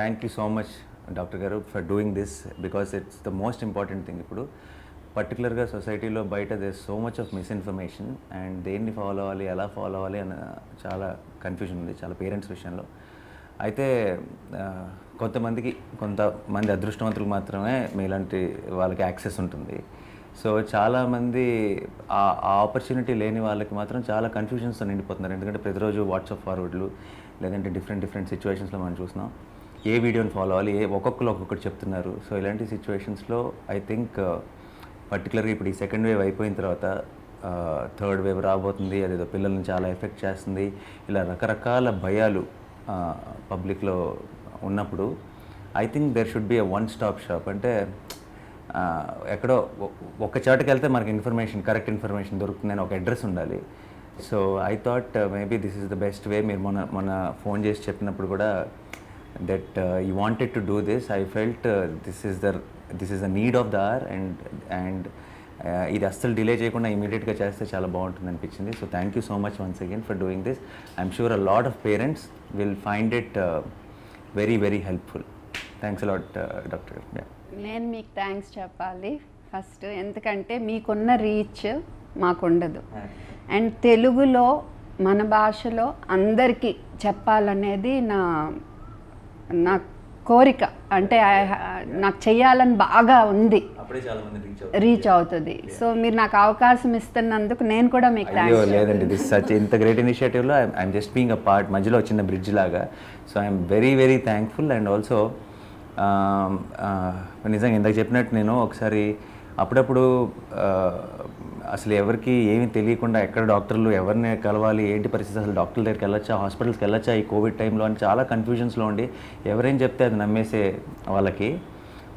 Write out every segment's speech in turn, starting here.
Thank you so much doctor గారు for doing this because it's the most important thing. ఇప్పుడు పర్టికులర్గా సొసైటీలో బయట there so much of misinformation and దేన్ని follow అవ్వాలి, ఎలా ఫాలో అవ్వాలి అన్న చాలా కన్ఫ్యూజన్ ఉంది చాలా పేరెంట్స్ విషయంలో. అయితే కొంతమంది అదృష్టవంతులకు మాత్రమే మీలాంటి వాళ్ళకి యాక్సెస్ ఉంటుంది. సో చాలామంది ఆ ఆపర్చునిటీ లేని వాళ్ళకి మాత్రం చాలా కన్ఫ్యూజన్స్తో నిండిపోతున్నారు. ఎందుకంటే ప్రతిరోజు వాట్సాప్ ఫార్వర్డ్లు లేదంటే డిఫరెంట్ సిచ్యువేషన్స్లో మనం చూస్తున్నాం ఏ వీడియోని ఫాలో అవ్వాలి, ఒక్కొక్కరు ఒక్కొక్కటి చెప్తున్నారు. సో ఇలాంటి సిచ్యువేషన్స్లో ఐ థింక్ పర్టికులర్గా ఇప్పుడు ఈ సెకండ్ వేవ్ అయిపోయిన తర్వాత థర్డ్ వేవ్ రాబోతుంది, అదేదో పిల్లల్ని చాలా ఎఫెక్ట్ చేస్తుంది, ఇలా రకరకాల భయాలు పబ్లిక్లో ఉన్నప్పుడు I think there should be a one stop shop. అంటే ఎక్కడో ఒక్క చోటకి వెళ్తే మనకి కరెక్ట్ ఇన్ఫర్మేషన్ దొరుకుతుందని ఒక అడ్రస్ ఉండాలి. So I thought maybe this is the best way. మీరు మొన్న ఫోన్ చేసి చెప్పినప్పుడు కూడా that you wanted to do this. I felt this is the need of the hour and ఇది అస్సలు డిలే చేయకుండా ఇమీడియట్గా చేస్తే చాలా బాగుంటుంది అనిపించింది. So thank you so much once again for doing this. I'm sure a lot of parents will find it very very helpful. Thanks a lot doctor. నేను మీకు థ్యాంక్స్ చెప్పాలి ఫస్ట్, ఎందుకంటే మీకున్న రీచ్ మాకుండదు. అండ్ తెలుగులో మన భాషలో అందరికీ చెప్పాలనేది నా కోరిక. అంటే నాకు చెయ్యాలని బాగా ఉంది, రీచ్ అవుతుంది. సో మీరు నాకు అవకాశం ఇస్తున్నందుకు నేను కూడా మీకు థ్యాంక్స్. లేదండి, దిస్ సచ్ ఇంత గ్రేట్ ఇనిషియేటివ్లో I'm just being a part, మధ్యలో చిన్న బ్రిడ్జ్ లాగా. So I'm very very thankful. And also నిజంగా ఇందాక చెప్పినట్టు నేను ఒకసారి అప్పుడప్పుడు అసలు ఎవరికి ఏమీ తెలియకుండా ఎక్కడ డాక్టర్లు ఎవరిని కలవాలి, ఏంటి పరిస్థితి, అసలు డాక్టర్ల దగ్గరికి వెళ్ళొచ్చా, హాస్పిటల్స్కి వెళ్ళొచ్చా ఈ కోవిడ్ టైంలో అని చాలా కన్ఫ్యూజన్స్లో ఉండి ఎవరేం చెప్తే అది నమ్మేసే వాళ్ళకి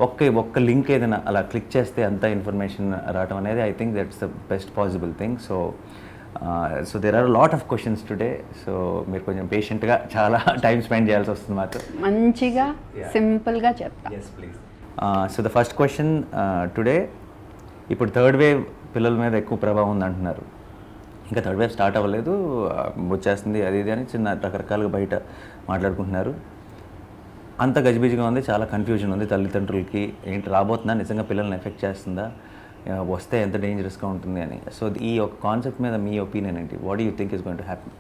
ఒక్క లింక్ ఏదైనా అలా క్లిక్ చేస్తే అంత ఇన్ఫర్మేషన్ రావడం అనేది I think that's the best possible thing. So there are lot of questions today. So మీరు కొంచెం పేషెంట్గా చాలా టైం స్పెండ్ చేయాల్సి వస్తుంది మాతో. మంచిగా సింపుల్గా చెప్తా. So the first question today, ఇప్పుడు థర్డ్ వేవ్ పిల్లల మీద ఎక్కువ ప్రభావం ఉంది అంటున్నారు. ఇంకా థర్డ్ వేవ్ స్టార్ట్ అవ్వలేదు, వచ్చేస్తుంది అది ఇది అని చిన్న రకరకాలుగా బయట మాట్లాడుకుంటున్నారు. అంత గజిబిజిగా ఉంది, చాలా కన్ఫ్యూజన్ ఉంది తల్లిదండ్రులకి. ఏంటి రాబోతుందా, నిజంగా పిల్లల్ని ఎఫెక్ట్ చేస్తుందా, వస్తే ఎంత డేంజరస్గా ఉంటుంది అని. సో ఈ ఒక కాన్సెప్ట్ మీద మీ ఒపీనియన్ ఏంటి? What do you think is going to happen?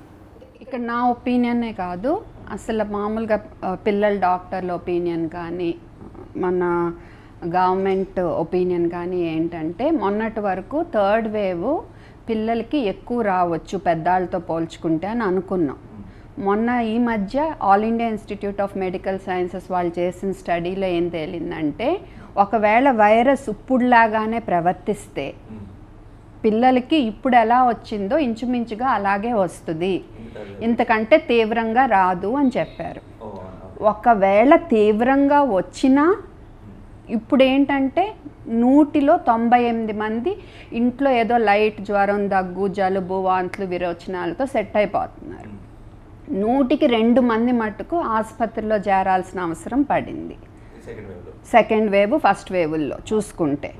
ఇక్కడ నా ఒపీనియనే కాదు, అసలు మామూలుగా పిల్లల డాక్టర్ల ఒపీనియన్ కానీ మన గవర్నమెంట్ ఒపీనియన్ కానీ ఏంటంటే, మొన్నటి వరకు థర్డ్ వేవ్ పిల్లలకి ఎక్కువ రావచ్చు పెద్దాళ్ళతో పోల్చుకుంటే అని అనుకున్నాం. మొన్న ఈ మధ్య all India institute of medical sciences వాళ్ళు చేసిన స్టడీలో ఏం తేలిందంటే, ఒకవేళ వైరస్ ఇప్పుడులాగానే ప్రవర్తిస్తే పిల్లలకి ఇప్పుడు ఎలా వచ్చిందో ఇంచుమించుగా అలాగే వస్తుంది, ఇంతకంటే తీవ్రంగా రాదు అని చెప్పారు. ఒకవేళ తీవ్రంగా వచ్చినా ఇప్పుడు ఏంటంటే 100లో 98 మంది ఇంట్లో ఏదో లైట్ జ్వరం, దగ్గు, జలుబు, వాంతులు, విరోచనాలతో సెట్ అయిపోతున్నారు. 100కి 2 మంది మట్టుకు ఆసుపత్రిలో చేరాల్సిన అవసరం పడింది సెకండ్ వేవ్ ఫస్ట్ వేవ్లో చూసుకుంటే.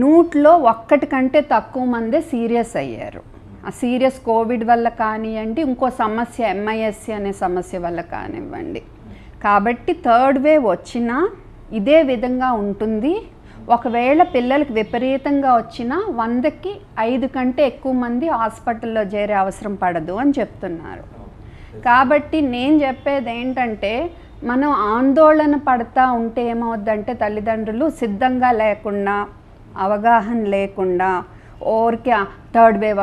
100లో 1 కంటే తక్కువ మందే సీరియస్ అయ్యారు. ఆ సీరియస్ కోవిడ్ వల్ల కానివ్వండి, ఇంకో సమస్య MIS-C అనే సమస్య వల్ల కానివ్వండి. కాబట్టి థర్డ్ వేవ్ వచ్చినా ఇదే విధంగా ఉంటుంది. ఒకవేళ పిల్లలకి విపరీతంగా వచ్చినా 100కి 5 కంటే ఎక్కువ మంది హాస్పిటల్లో చేరే అవసరం పడదు అని చెప్తున్నారు. కాబట్టి నేను చెప్పేది ఏంటంటే, మనం ఆందోళన పడతా ఉంటే ఏమవుద్దంటే, తల్లిదండ్రులు సిద్ధంగా లేకుండా, అవగాహన లేకుండా ఓరికే థర్డ్ వేవ్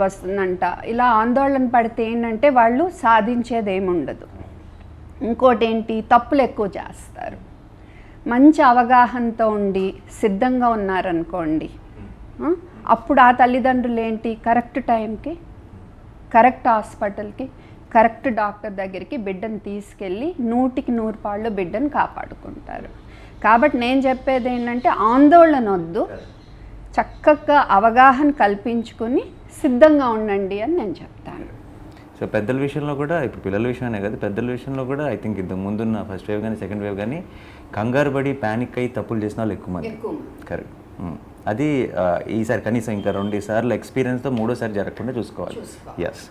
వస్తుందంట ఇలా ఆందోళన పడితే ఏంటంటే వాళ్ళు సాధించేది ఏముండదు. ఇంకోటి ఏంటి, తప్పులు ఎక్కువ చేస్తారు. మంచి అవగాహనతో ఉండి సిద్ధంగా ఉన్నారనుకోండి, అప్పుడు ఆ తల్లిదండ్రులు ఏంటి, కరెక్ట్ టైంకి కరెక్ట్ హాస్పిటల్కి కరెక్ట్ డాక్టర్ దగ్గరికి బిడ్డను తీసుకెళ్ళి 100కి 100 పాళ్ళు బిడ్డను కాపాడుకుంటారు. కాబట్టి నేను చెప్పేది ఏంటంటే, ఆందోళన వద్దు, చక్కగా అవగాహన కల్పించుకుని సిద్ధంగా ఉండండి అని నేను చెప్తాను. సో పెద్దల విషయంలో కూడా, ఇప్పుడు పిల్లల విషయమే కాదు, పెద్దల విషయంలో కూడా ఐ థింక్ ఇంతకు ముందున్న ఫస్ట్ వేవ్ కానీ సెకండ్ వేవ్ కానీ కంగారు పడి ప్యానిక్ అయ్యి తప్పులు చేసిన వాళ్ళు ఎక్కువ మంది. కరెక్ట్. అది ఈసారి కనీసం ఇంకా 2 సార్లు ఎక్స్పీరియన్స్తో 3వ సారి జరగకుండా చూసుకోవాలి. ఎస్.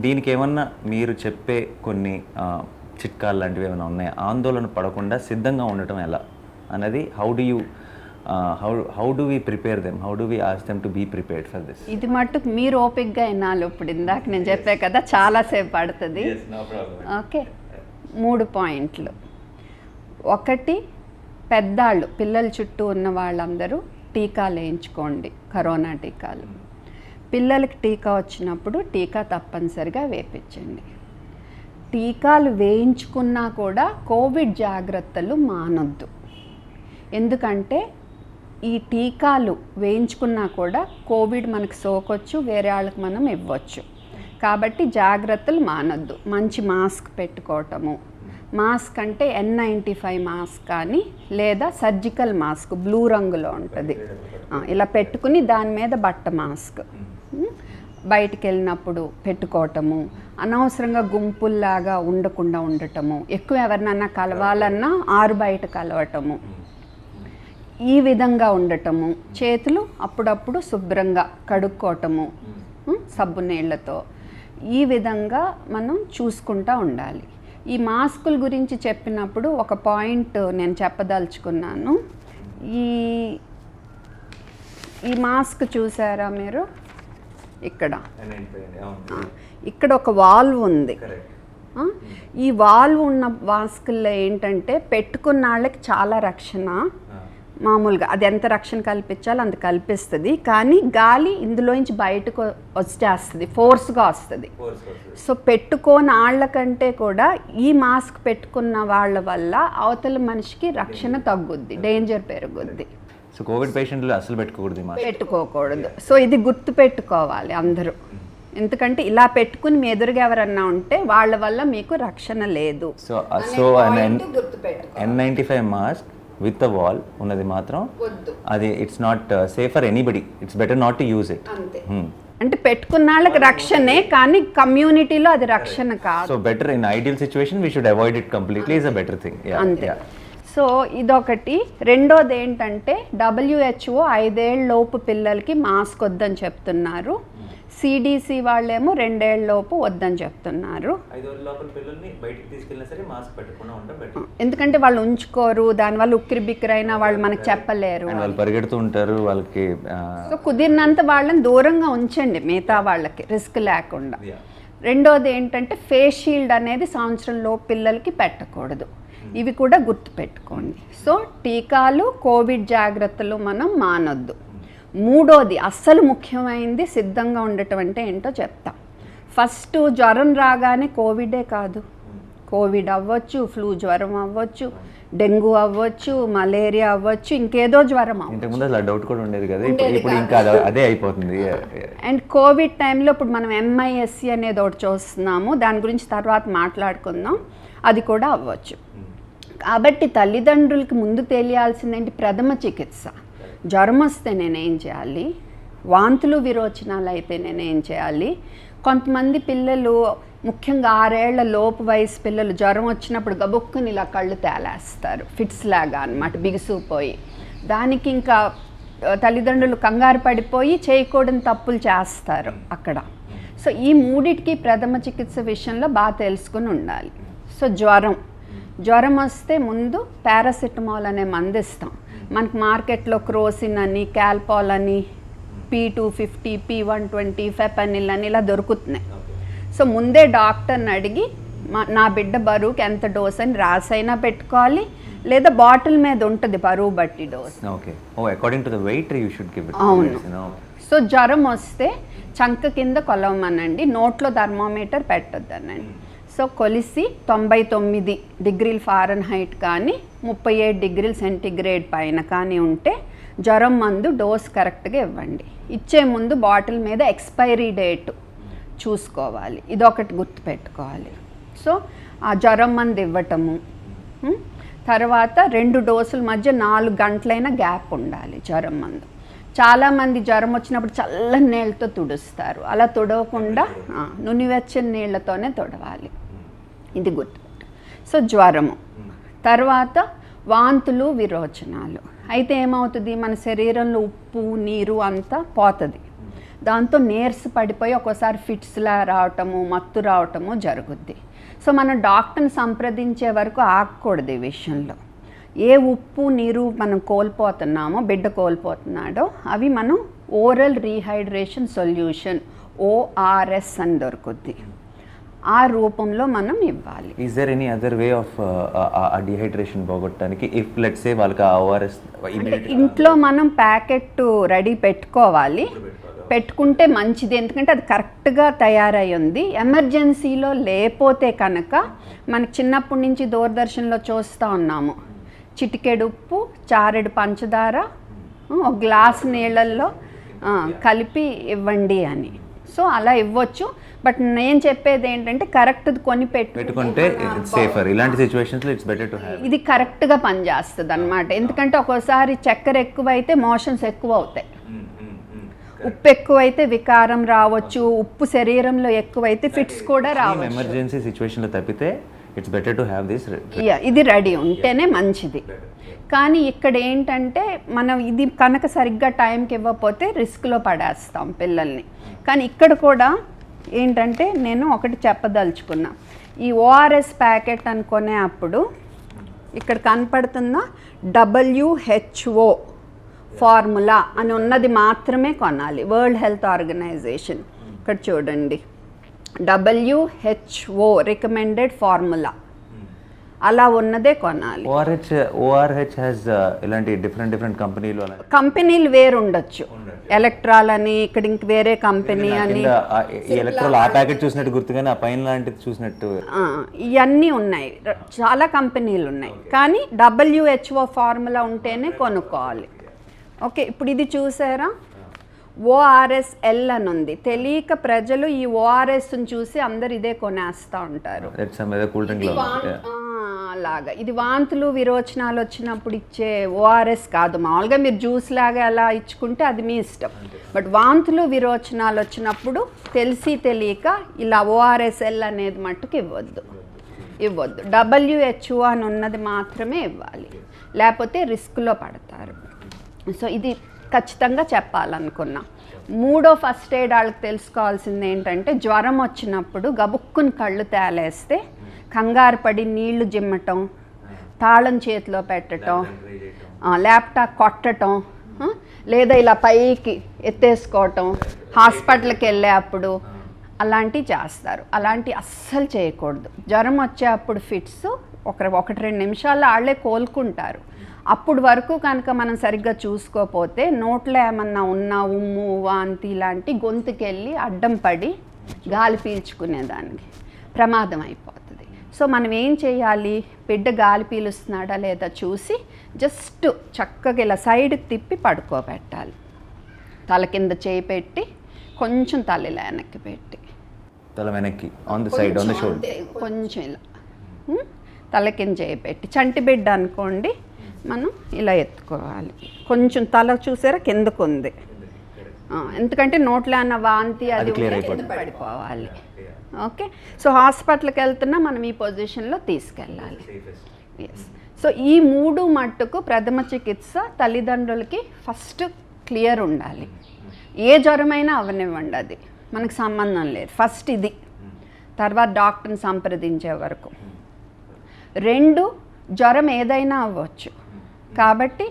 దీనికి ఏమన్నా మీరు చెప్పే కొన్ని చిట్కాలు లాంటివి ఏమైనా ఉన్నాయా? ఆందోళన పడకుండా సిద్ధంగా ఉండటం ఎలా అన్నది how do we prepare them, how do we ask them to be prepared for this? ఇది మట్టుకు మీరు ఓపిక్గా వినాలి. ఇప్పుడు ఇందాక నేను చెప్పే కదా చాలాసేపు పడుతుంది. ఓకే, 3 పాయింట్లు. ఒకటి, పెద్దాళ్ళు పిల్లల చుట్టూ ఉన్న వాళ్ళందరూ టీకాలు వేయించుకోండి, కరోనా టీకాలు. పిల్లలకి టీకా వచ్చినప్పుడు టీకా తప్పనిసరిగా వేయించండి. టీకాలు వేయించుకున్నా కూడా కోవిడ్ జాగ్రత్తలు మానొద్దు. ఎందుకంటే ఈ టీకాలు వేయించుకున్నా కూడా కోవిడ్ మనకు సోకొచ్చు, వేరే వాళ్ళకి మనం ఇవ్వచ్చు. కాబట్టి జాగ్రత్తలు మానొద్దు. మంచి మాస్క్ పెట్టుకోవటము, మాస్క్ అంటే N95 మాస్క్ కానీ లేదా సర్జికల్ మాస్క్ బ్లూ రంగులో ఉంటుంది, ఇలా పెట్టుకుని దాని మీద బట్ట మాస్క్ బయటికి వెళ్ళినప్పుడు పెట్టుకోవటము. అనవసరంగా గుంపుల్లాగా ఉండకుండా ఉండటము, ఎక్కువ ఎవరినన్నా కలవాలన్నా బయట కలవటము, ఈ విధంగా ఉండటము. చేతులు అప్పుడప్పుడు శుభ్రంగా కడుక్కోవటము సబ్బు నీళ్ళతో. ఈ విధంగా మనం చూసుకుంటూ ఉండాలి. ఈ మాస్కుల గురించి చెప్పినప్పుడు ఒక పాయింట్ నేను చెప్పదలుచుకున్నాను. ఈ మాస్క్ చూసారా మీరు? ఇక్కడ ఒక వాల్వ్ ఉంది. ఈ వాల్వ్ ఉన్న మాస్కుల్లో ఏంటంటే పెట్టుకున్న వాళ్ళకి చాలా రక్షణ, మామూలుగా అది ఎంత రక్షణ కల్పించాలో అంత కల్పిస్తుంది, కానీ గాలి ఇందులోంచి బయటకు వచ్చేస్తుంది, ఫోర్స్గా వస్తుంది. సో పెట్టుకోని వాళ్ళకంటే కూడా ఈ మాస్క్ పెట్టుకున్న వాళ్ళ వల్ల అవతల మనిషికి రక్షణ తగ్గుద్ది, డేంజర్ పెరుగుద్ది. సో కోవిడ్ పేషెంట్లు అసలు పెట్టుకోకూడదు. సో ఇది గుర్తు పెట్టుకోవాలి అందరూ. ఎందుకంటే ఇలా పెట్టుకుని మీ ఎదురుగా ఎవరన్నా ఉంటే వాళ్ళ వల్ల మీకు రక్షణ లేదు. So N95 mask with the wall ఉన్నది మాత్రం అది it's not safe for anybody. It's better not to use it. అంటే పెట్టుకున్న వాళ్ళకి రక్షణే, కానీ కమ్యూనిటీలో అది రక్షణ కాదు. So better in ideal situation we should avoid it completely. Is a better thing. అంతే. సో ఇదొకటి. రెండోది ఏంటంటే WHO 5 ఏళ్ళ లోపు పిల్లలకి మాస్క్ వద్దని చెప్తున్నారు. CDC వాళ్ళేమో 2 ఏళ్ళ లోపు వద్దని చెప్తున్నారు. ఎందుకంటే వాళ్ళు ఉంచుకోరు, దానివల్ల ఉక్కిరి బిక్కిరైనా వాళ్ళు మనకు చెప్పలేరు, పరిగెడుతూ ఉంటారు వాళ్ళకి. సో కుదిరినంత వాళ్ళని దూరంగా ఉంచండి మిగతా వాళ్ళకి, రిస్క్ లేకుండా. రెండోది ఏంటంటే ఫేస్ షీల్డ్ అనేది సంవత్సరం లోపు పిల్లలకి పెట్టకూడదు. ఇవి కూడా గుర్తుపెట్టుకోండి. సో టీకాలు, కోవిడ్ జాగ్రత్తలు మనం మానొద్దు. మూడోది అస్సలు ముఖ్యమైనది సిద్ధంగా ఉండటం అంటే ఏంటో చెప్తా. ఫస్ట్ జ్వరం రాగానే కోవిడే కాదు, కోవిడ్ అవ్వచ్చు, ఫ్లూ జ్వరం అవ్వచ్చు, డెంగ్యూ అవ్వచ్చు, మలేరియా అవ్వచ్చు, ఇంకేదో జ్వరం అయిపోతుంది. అండ్ కోవిడ్ టైంలో ఇప్పుడు మనం MISC అనేది ఒకటి చూస్తున్నాము, దాని గురించి తర్వాత మాట్లాడుకుందాం, అది కూడా అవ్వచ్చు. కాబట్టి తల్లిదండ్రులకి ముందు తెలియాల్సిందేంటి? ప్రథమ చికిత్స. జ్వరం వస్తే నేనేం చేయాలి, వాంతులు విరోచనాలు అయితే నేనేం చేయాలి. కొంతమంది పిల్లలు, ముఖ్యంగా 6 ఏళ్ల లోపు వయసు పిల్లలు జ్వరం వచ్చినప్పుడు గబుక్కుని ఇలా కళ్ళు తేలేస్తారు, ఫిట్స్ లాగా అన్నమాట, బిగుసుకుపోయి. దానికి ఇంకా తల్లిదండ్రులు కంగారు పడిపోయి చేయకూడని తప్పులు చేస్తారు అక్కడ. సో ఈ మూడిటికి ప్రథమ చికిత్స విషయంలో బాగా తెలుసుకుని ఉండాలి. సో జ్వరం వస్తే ముందు పారాసిటమాల్ అనే మందు ఇస్తాం. మనకు మార్కెట్లో క్రోసిన్ అని, క్యాల్పాల్ అని, P250, P120, ఫెపనిల్ అని ఇలా దొరుకుతున్నాయి. సో ముందే డాక్టర్ని అడిగి నా బిడ్డ బరువుకి ఎంత డోస్ అని రాసైనా పెట్టుకోవాలి, లేదా బాటిల్ మీద ఉంటుంది బరువు బట్టి డోస్. అవును. సో జ్వరం వస్తే చంక కింద కొలవమనండి, నోట్లో థర్మోమీటర్ పెట్టొద్దనండి. సో కొలిసి 99 డిగ్రీల ఫారెన్హైట్ కానీ 37 డిగ్రీల సెంటిగ్రేడ్ పైన కానీ ఉంటే జ్వరం మందు డోస్ కరెక్ట్గా ఇవ్వండి. ఇచ్చే ముందు బాటిల్ మీద ఎక్స్పైరీ డేట్ చూసుకోవాలి, ఇదొకటి గుర్తుపెట్టుకోవాలి. సో ఆ జ్వరం మందు ఇవ్వటము, తర్వాత 2 డోసుల మధ్య 4 గంటలైన గ్యాప్ ఉండాలి జ్వరం మందు. చాలామంది జ్వరం వచ్చినప్పుడు చల్లని నీళ్ళతో తుడుస్తారు, అలా తుడవకుండా నునివెచ్చని నీళ్ళతోనే తుడవాలి, ఇది గుర్తుపెట్టు. సో జ్వరము తర్వాత వాంతులు విరోచనాలు అయితే ఏమవుతుంది, మన శరీరంలో ఉప్పు నీరు అంతా పోతుంది, దాంతో నీరస పడిపోయి ఒక్కోసారి ఫిట్స్లా రావటము, మత్తు రావటము జరుగుద్ది. సో మనం డాక్టర్ని సంప్రదించే వరకు ఆగకూడదు ఈ విషయంలో. ఏ ఉప్పు నీరు మనం కోల్పోతున్నామో, బిడ్డ కోల్పోతున్నాడో అవి మనం ఓరల్ రీహైడ్రేషన్ సొల్యూషన్ ORS అని దొరుకుద్ది, ఆ రూపంలో మనం ఇవ్వాలి. Is there any other way of ఆ డిహైడ్రేషన్ పోగొట్టడానికి? ఇఫ్ లెట్స్ సే వాళ్ళకి ఆ ORS ఇంట్లో మనం ప్యాకెట్ రెడీ పెట్టుకోవాలి, పెట్టుకుంటే మంచిది, ఎందుకంటే అది కరెక్ట్గా తయారై ఉంది. ఎమర్జెన్సీలో లేకపోతే కనుక మనకి చిన్నప్పటి నుంచి దూరదర్శన్లో చూస్తూ ఉన్నాము, చిటికెడు ఉప్పు, చారెడు పంచదార, ఒక గ్లాస్ నీళ్ళల్లో కలిపి ఇవ్వండి అని. సో అలా ఇవ్వచ్చు. బట్ నేను చెప్పేది ఏంటంటే కరెక్ట్ కొని పెట్టుకుంటే సేఫర్. ఇలాంటి సిచ్యువేషన్స్లో ఇట్స్ బెటర్ టు హ్యావ్. ఇది కరెక్ట్గా పనిచేస్తుంది అనమాట. ఎందుకంటే ఒక్కోసారి చక్కెర ఎక్కువైతే మోషన్స్ ఎక్కువ అవుతాయి, ఉప్పు ఎక్కువైతే వికారం రావచ్చు, ఉప్పు శరీరంలో ఎక్కువైతే ఫిట్స్ కూడా రావచ్చు. ఎమర్జెన్సీ సిచ్యువేషన్లో తప్పితే it's better to have this. ఇది రెడీ ఉంటేనే మంచిది. కానీ ఇక్కడ ఏంటంటే మనం ఇది కనుక సరిగ్గా టైంకి ఇవ్వకపోతే రిస్క్లో పడేస్తాం పిల్లల్ని. కానీ ఇక్కడ కూడా ఏంటంటే నేను ఒకటి చెప్పదలుచుకున్నా, ఈ ORS ప్యాకెట్ అనుకునే అప్పుడు ఇక్కడ కనపడుతున్న WHO ఫార్ములా అని ఉన్నది మాత్రమే కొనాలి. వరల్డ్ హెల్త్ ఆర్గనైజేషన్ ఇక్కడ చూడండి, WHO రికమెండెడ్ ఫార్ములా అలా ఉన్నదే కొనాలి. ORH హ్యాస్ ఇలాంటి డిఫరెంట్ కంపెనీలు వేరు ఉండొచ్చు, ఎలక్ట్రాల్ అని, ఇక్కడ ఇంక వేరే కంపెనీ అని. ఎలక్ట్రాల్ ఆ ప్యాకెట్ చూసినట్టు గుర్తుగానే ఆ పైన లాంటిది చూసినట్టు ఇవన్నీ ఉన్నాయి, చాలా కంపెనీలు ఉన్నాయి. కానీ WHO ఫార్ములా ఉంటేనే కొనుక్కోవాలి. ఓకే, ఇప్పుడు ఇది చూసారా, ORSL అని ఉంది. తెలియక ప్రజలు ఈ ORSని చూసి అందరు ఇదే కొనేస్తూ ఉంటారు. అలాగా ఇది వాంతులు విరోచనాలు వచ్చినప్పుడు ఇచ్చే ORS కాదు. మామూలుగా మీరు జ్యూస్ లాగా ఎలా ఇచ్చుకుంటే అది మీ ఇష్టం. బట్ వాంతులు విరోచనాలు వచ్చినప్పుడు తెలిసి తెలియక ఇలా ORSL అనేది మట్టుకు ఇవ్వద్దు. WHO అని ఉన్నది మాత్రమే ఇవ్వాలి, లేకపోతే రిస్క్లో పడతారు. సో ఇది ఖచ్చితంగా చెప్పాలనుకున్నా. మూడో ఫస్ట్ ఎయిడ్ వాళ్ళకి తెలుసుకోవాల్సింది ఏంటంటే, జ్వరం వచ్చినప్పుడు గబుక్కుని కళ్ళు తేలేస్తే కంగారు పడి నీళ్లు జిమ్మటం, తాళం చేతిలో పెట్టడం, ల్యాప్టాప్ కొట్టడం, లేదా ఇలా పైకి ఎత్తేసుకోవటం, హాస్పిటల్కి వెళ్ళే అప్పుడు అలాంటివి చేస్తారు. అలాంటివి అస్సలు చేయకూడదు. జ్వరం వచ్చేటప్పుడు ఫిట్స్ 1-2 నిమిషాల్లో వాళ్ళే కోలుకుంటారు. అప్పుడు వరకు కనుక మనం సరిగ్గా చూసుకోకపోతే నోట్లో ఏమన్నా ఉన్నా ఉమ్ము, వాంతి ఇలాంటి గొంతుకెళ్ళి అడ్డం పడి గాలి పీల్చుకునేదానికి ప్రమాదం అయిపోతుంది. సో మనం ఏం చేయాలి, బిడ్డ గాలి పీలుస్తున్నాడా లేదా చూసి జస్ట్ చక్కగా ఇలా సైడ్కి తిప్పి పడుకోబెట్టాలి. తల కింద చేయి పెట్టి కొంచెం తల ఇలా వెనక్కి పెట్టి, తల వెనక్కి on the side on the shoulder, కొంచెం ఇలా తల కింద చేయి పెట్టి. చంటి బిడ్డ అనుకోండి, మనం ఇలా ఎత్తుకోవాలి. కొంచెం తల చూసారా కిందకు ఉంది, ఎందుకంటే నోట్లో అన్న వాంతి అది పడిపోవాలి. ఓకే, సో హాస్పిటల్కి వెళ్తున్నా మనం ఈ పొజిషన్లో తీసుకెళ్ళాలి. ఎస్, సో ఈ 3 మట్టుకు ప్రథమ చికిత్స తల్లిదండ్రులకి ఫస్ట్ క్లియర్ ఉండాలి. ఏ జ్వరమైనా అవనివ్వండి, అది మనకు సంబంధం లేదు. ఫస్ట్ ఇది, తర్వాత డాక్టర్ని సంప్రదించే వరకు. 2, జ్వరం ఏదైనా అవ్వచ్చు. కాబట్టి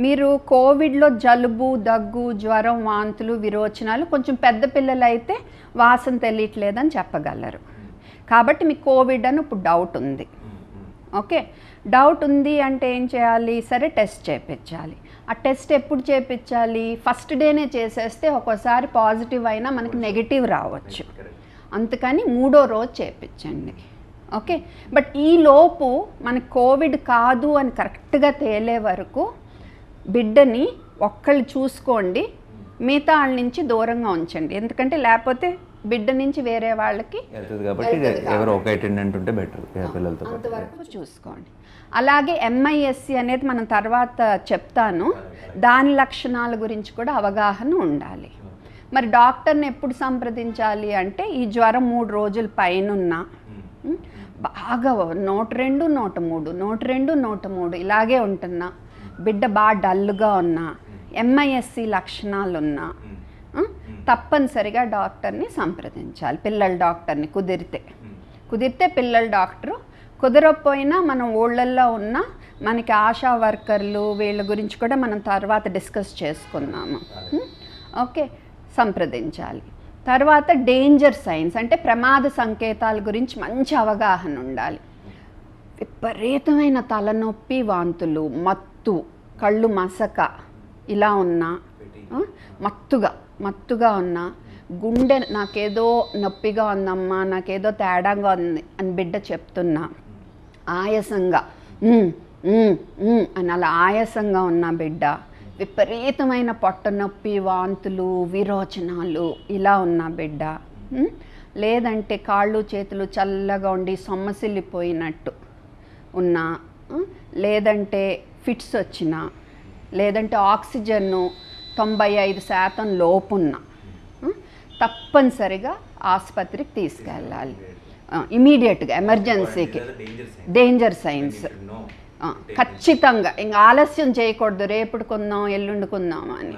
మీరు కోవిడ్లో జలుబు, దగ్గు, జ్వరం, వాంతులు, విరోచనాలు, కొంచెం పెద్ద పిల్లలు అయితే వాసన తెలియట్లేదని చెప్పగలరు. కాబట్టి మీకు కోవిడ్ అని ఇప్పుడు డౌట్ ఉంది. ఓకే, డౌట్ ఉంది అంటే ఏం చేయాలి, సరే టెస్ట్ చేయించాలి. ఆ టెస్ట్ ఎప్పుడు చేయించాలి, ఫస్ట్ డేనే చేసేస్తే ఒక్కోసారి పాజిటివ్ అయినా మనకి నెగిటివ్ రావచ్చు. అందుకని 3వ రోజు చేయించండి. ఓకే, బట్ ఈ లోపు మనకు కోవిడ్ కాదు అని కరెక్ట్గా తేలే వరకు బిడ్డని ఒక్కళ్ళు చూసుకోండి, మిగతా వాళ్ళ నుంచి దూరంగా ఉంచండి. ఎందుకంటే లేకపోతే బిడ్డ నుంచి వేరే వాళ్ళకి అంతవరకు చూసుకోండి. అలాగే MISC అనేది మనం తర్వాత చెప్తాను, దాని లక్షణాల గురించి కూడా అవగాహన ఉండాలి. మరి డాక్టర్ని ఎప్పుడు సంప్రదించాలి అంటే, ఈ జ్వరం 3 రోజుల పైనున్నా, బాగా 102, 103, 102, 103 ఇలాగే ఉంటున్నా, బిడ్డ బాగా డల్గా ఉన్నా, MISC లక్షణాలు ఉన్నా తప్పనిసరిగా డాక్టర్ని సంప్రదించాలి. పిల్లల డాక్టర్ని కుదిరితే. కుదిరితే పిల్లల డాక్టరు, కుదరకపోయినా మనం ఊళ్ళల్లో ఉన్న మనకి ఆశా వర్కర్లు వీళ్ళ గురించి కూడా మనం తర్వాత డిస్కస్ చేసుకుందాము. ఓకే, సంప్రదించాలి. తర్వాత డేంజర్ సైన్స్ అంటే ప్రమాద సంకేతాల గురించి మంచి అవగాహన ఉండాలి. విపరీతమైన తలనొప్పి, వాంతులు, మత్తు, కళ్ళు మసక ఇలా ఉన్నా, మత్తుగా ఉన్నా, గుండె నాకేదో నొప్పిగా ఉందమ్మా, నాకేదో తేడాగా ఉంది అని బిడ్డ చెప్తున్నా, ఆయాసంగా అని అలా ఆయాసంగా ఉన్న బిడ్డ, విపరీతమైన పొట్ట నొప్పి, వాంతులు, విరోచనాలు ఇలా ఉన్న బిడ్డ, లేదంటే కాళ్ళు చేతులు చల్లగా ఉండి సొమ్మసిల్లిపోయినట్టు ఉన్నా, లేదంటే ఫిట్స్ వచ్చినా, లేదంటే ఆక్సిజన్ను 95% లోపున్న తప్పనిసరిగా ఆసుపత్రికి తీసుకెళ్ళాలి. ఇమీడియట్గా ఎమర్జెన్సీకి. డేంజర్ సైన్స్ ఖచ్చితంగా ఇంకా ఆలస్యం చేయకూడదు, రేపుడుకుందాం ఎల్లుండుకుందాం అని.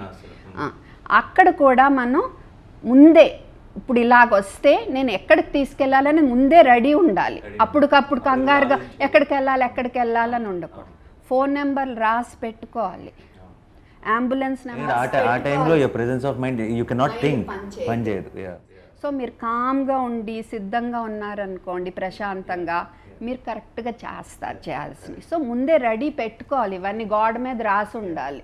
అక్కడ కూడా మనం ముందే ఇప్పుడు ఇలాగొస్తే నేను ఎక్కడికి తీసుకెళ్ళాలని ముందే రెడీ ఉండాలి. అప్పటికప్పుడు కంగారుగా ఎక్కడికి వెళ్ళాలని ఉండకూడదు. ఫోన్ నెంబర్లు రాసి పెట్టుకోవాలి, అంబులెన్స్ నెంబర్. ఆ టైంలో your presence of mind you can not think, పని చేయదు. సో మీరు కామ్గా ఉండి సిద్ధంగా ఉన్నారనుకోండి, ప్రశాంతంగా మీరు కరెక్ట్గా చేయాల్సినవి. సో ముందే రెడీ పెట్టుకోవాలి, ఇవన్నీ గోడ మీద రాసి ఉండాలి.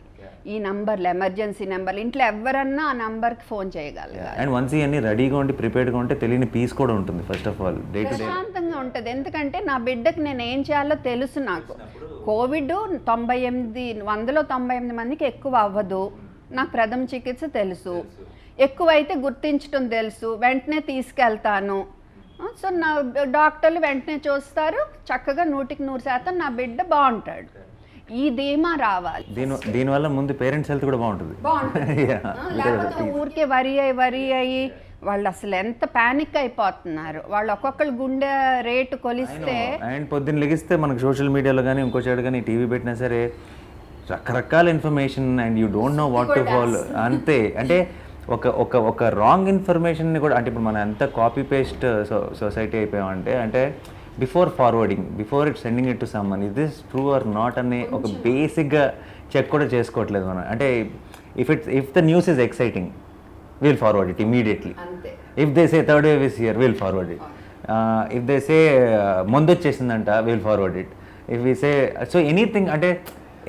ఈ నంబర్లు, ఎమర్జెన్సీ నెంబర్లు, ఇంట్లో ఎవరన్నా ఆ నంబర్కి ఫోన్ చేయగలగాలి. అండ్ వన్స్ ఇవన్నీ రెడీగా ఉండి ప్రిపేర్డ్గా ఉంటే తెలియని పీస్ కూడా ఉంటుంది. First of all day to day ప్రశాంతంగా ఉంటుంది. ఎందుకంటే నా బిడ్డకి నేను ఏం చేయాలో తెలుసు. నాకు కోవిడ్ 198 మందికి ఎక్కువ అవ్వదు, నాకు ప్రథమ చికిత్స తెలుసు, ఎక్కువైతే గుర్తించడం తెలుసు, వెంటనే తీసుకెళ్తాను. సో నా డాక్టర్లు వెంటనే చూస్తారు, చక్కగా 100% నా బిడ్డ బాగుంటాడు. ఈ ధీమా రావాలి. దీనివల్ల ముందు పేరెంట్స్ హెల్త్ కూడా బాగుంటుంది. లేకపోతే ఊరికే వరి అయ్యి వాళ్ళు అసలు ఎంత పానిక్ అయిపోతున్నారు. వాళ్ళు ఒక్కొక్కరు గుండె రేటు కొలిస్తే. అండ్ పొద్దున్న లెగిస్తే మనకు సోషల్ మీడియాలో కానీ ఇంకో సైడ్ కానీ టీవీ పెట్టినా సరే రకరకాల information and you don't know what to follow. అంతే, అంటే ఒక రాంగ్ ఇన్ఫర్మేషన్ని కూడా, అంటే ఇప్పుడు మనం ఎంత కాపీ పేస్ట్ సొసైటీ అయిపోయామంటే, అంటే before forwarding, before it sending it to someone, is this true or not అనే ఒక బేసిక్గా చెక్ కూడా చేసుకోవట్లేదు మనం. అంటే if the news is exciting, we'll forward it immediately. If they say third wave is here, we'll forward it. If they say mondocchesindanta, we'll forward it. If we say, so anything, అంటే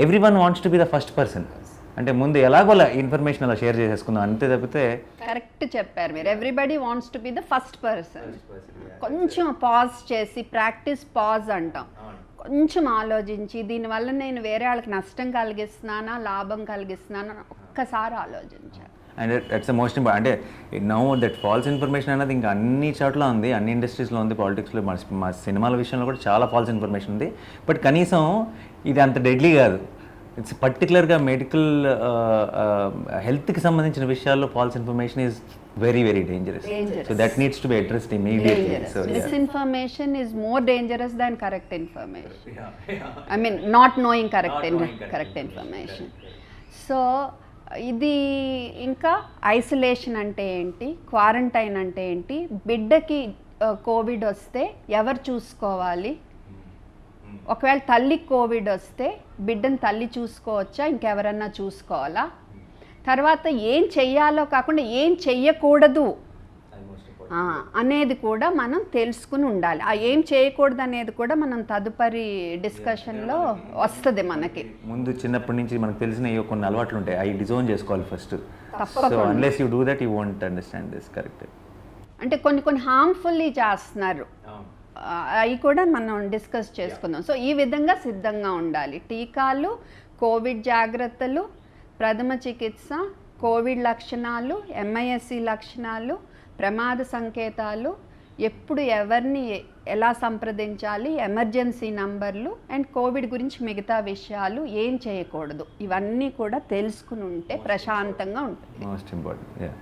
everyone wants to be the first person. అంటే ముందు ఎలాగోలా information అలా share చేసేసుకుందాం అంతే తప్పితే. Correct చెప్పారు మీరు, everybody wants to be the first person. కొంచెం పాజ్ చేసి, ప్రాక్టీస్ పాజ్ అంటాం, కొంచెం ఆలోచించి దీనివల్ల నేను వేరే వాళ్ళకి నష్టం కలిగిస్తున్నానా లాభం కలిగిస్తున్నానా ఒక్కసారి ఆలోచించాలి. And that's the most important. అంటే నౌ దట్ ఫాల్స్ ఇన్ఫర్మేషన్ అనేది ఇంకా అన్ని చోట్ల ఉంది, అన్ని ఇండస్ట్రీస్లో ఉంది, పాలిటిక్స్లో, మా సినిమాల విషయంలో కూడా చాలా ఫాల్స్ ఇన్ఫర్మేషన్ ఉంది. బట్ కనీసం ఇది అంత డెడ్లీ కాదు. ఇట్స్ పర్టికులర్గా మెడికల్ హెల్త్కి సంబంధించిన విషయాల్లో false information is very very dangerous. So that needs to be addressed immediately. So misinformation is more dangerous than correct information. I mean not knowing correct information. So ఇది ఇంకా isolation అంటే ఏంటి, quarantine అంటే ఏంటి, బిడ్డకి కోవిడ్ వస్తే ఎవరు చూసుకోవాలి, ఒకవేళ తల్లికి కోవిడ్ వస్తే బిడ్డను తల్లి చూసుకోవచ్చా, ఇంకెవరన్నా చూసుకోవాలా, తర్వాత ఏం చెయ్యాలో కాకుండా ఏం చెయ్యకూడదు అనేది కూడా మనం తెలుసుకుని ఉండాలి. ఆ ఏం చేయకూడదు అనేది కూడా మనం తదుపరి డిస్కషన్లో వస్తుంది. మనకి ముందు చిన్నప్పటి నుంచి మనకు తెలిసిన కొన్ని అలవాట్లు ఉంటాయి, అవి డిజోన్ చేసుకోవాలి first. So unless you do that you won't understand this. Correct. అంటే కొన్ని హార్మ్ఫుల్లీ చేస్తున్నారు, అవి కూడా మనం డిస్కస్ చేసుకుందాం. సో ఈ విధంగా సిద్ధంగా ఉండాలి. టీకాలు, కోవిడ్ జాగ్రత్తలు, ప్రథమ చికిత్స, కోవిడ్ లక్షణాలు, MISC లక్షణాలు, ప్రమాద సంకేతాలు, ఎప్పుడు ఎవరిని ఎలా సంప్రదించాలి, ఎమర్జెన్సీ నంబర్లు, అండ్ కోవిడ్ గురించి మిగతా విషయాలు, ఏం చేయకూడదు, ఇవన్నీ కూడా తెలుసుకుని ఉంటే ప్రశాంతంగా ఉంటుంది. Most important.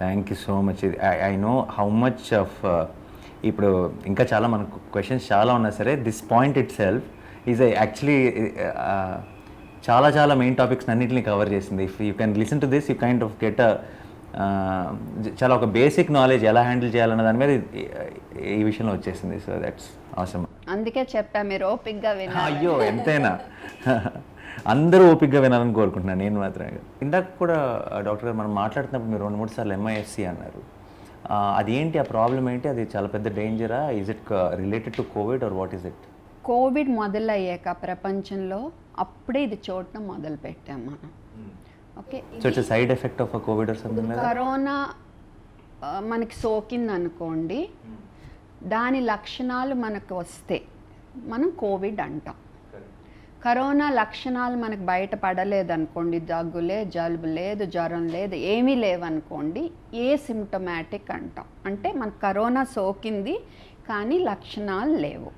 Thank you so much. I know how much of, ఇప్పుడు ఇంకా చాలా మనకు క్వశ్చన్స్ చాలా ఉన్నా సరే, this point it self is actually చాలా మెయిన్ టాపిక్స్ అన్నింటినీ కవర్ చేసింది. If you can listen to this, you kind of get a చాలా ఒక బేసిక్ నాలెడ్జ్ ఎలా హ్యాండిల్ చేయాలన్న దాని మీద ఈ విషయంలో వచ్చేసింది. సో దట్స్ అవసరం. అందుకే చెప్పా మీరు ఓపిక్గా వినాలి. అయ్యో ఎంతైనా అందరూ ఓపిక్గా వినాలని కోరుకుంటున్నాను నేను మాత్రమే. ఇందాక కూడా డాక్టర్ గారు మనం మాట్లాడుతున్నప్పుడు మీరు 2-3 సార్లు MISC అన్నారు. అదేంటి, ఆ ప్రాబ్లం ఏంటి, అది చాలా పెద్ద డేంజరా, is it related to Covid or what is it? Covid మొదలయ్యాక ప్రపంచంలో అప్పుడే ఇది చూడటం మొదలుపెట్టాం మనం. Okay, so it's side effect of Covid or something. Corona మనకి సోకింది అనుకోండి, దాని లక్షణాలు మనకు వస్తే మనం కోవిడ్ అంటాం. కరోనా లక్షణాలు మనకు బయటపడలేదనుకోండి, దగ్గులే, జలుబు లేదు, జ్వరం లేదు, ఏమీ లేవనుకోండి, సిమ్టమాటిక్ అంటాం. అంటే మనకు కరోనా సోకింది కానీ లక్షణాలు లేవు.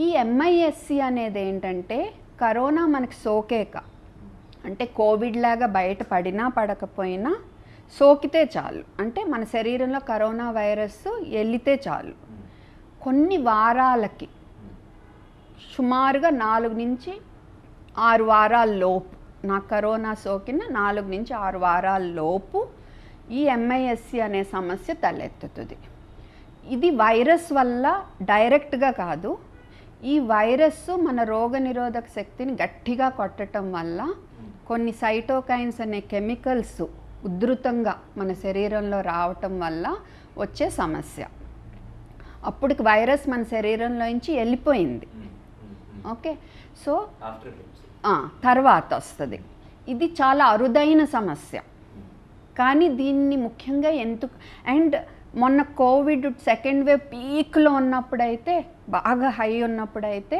ఈ MISC అనేది ఏంటంటే కరోనా మనకి సోకేక, అంటే కోవిడ్ లాగా బయటపడినా పడకపోయినా సోకితే చాలు, అంటే మన శరీరంలో కరోనా వైరస్ వెళ్ళితే చాలు, కొన్ని వారాలకి సుమారుగా 4 నుంచి 6 వారాల లోపు, నాకు కరోనా సోకిన 4 నుంచి 6 వారాల లోపు ఈ MISC అనే సమస్య తలెత్తుతుంది. ఇది వైరస్ వల్ల డైరెక్ట్గా కాదు, ఈ వైరస్ మన రోగనిరోధక శక్తిని గట్టిగా కొట్టడం వల్ల కొన్ని సైటోకైన్స్ అనే కెమికల్స్ ఉధృతంగా మన శరీరంలో రావటం వల్ల వచ్చే సమస్య. అప్పటికి వైరస్ మన శరీరంలోంచి వెళ్ళిపోయింది. ఓకే, సో తర్వాత వస్తుంది. ఇది చాలా అరుదైన సమస్య, కానీ దీన్ని ముఖ్యంగా ఎందుకు, అండ్ మొన్న కోవిడ్ సెకండ్ వేవ్ పీక్లో ఉన్నప్పుడైతే, బాగా హై ఉన్నప్పుడైతే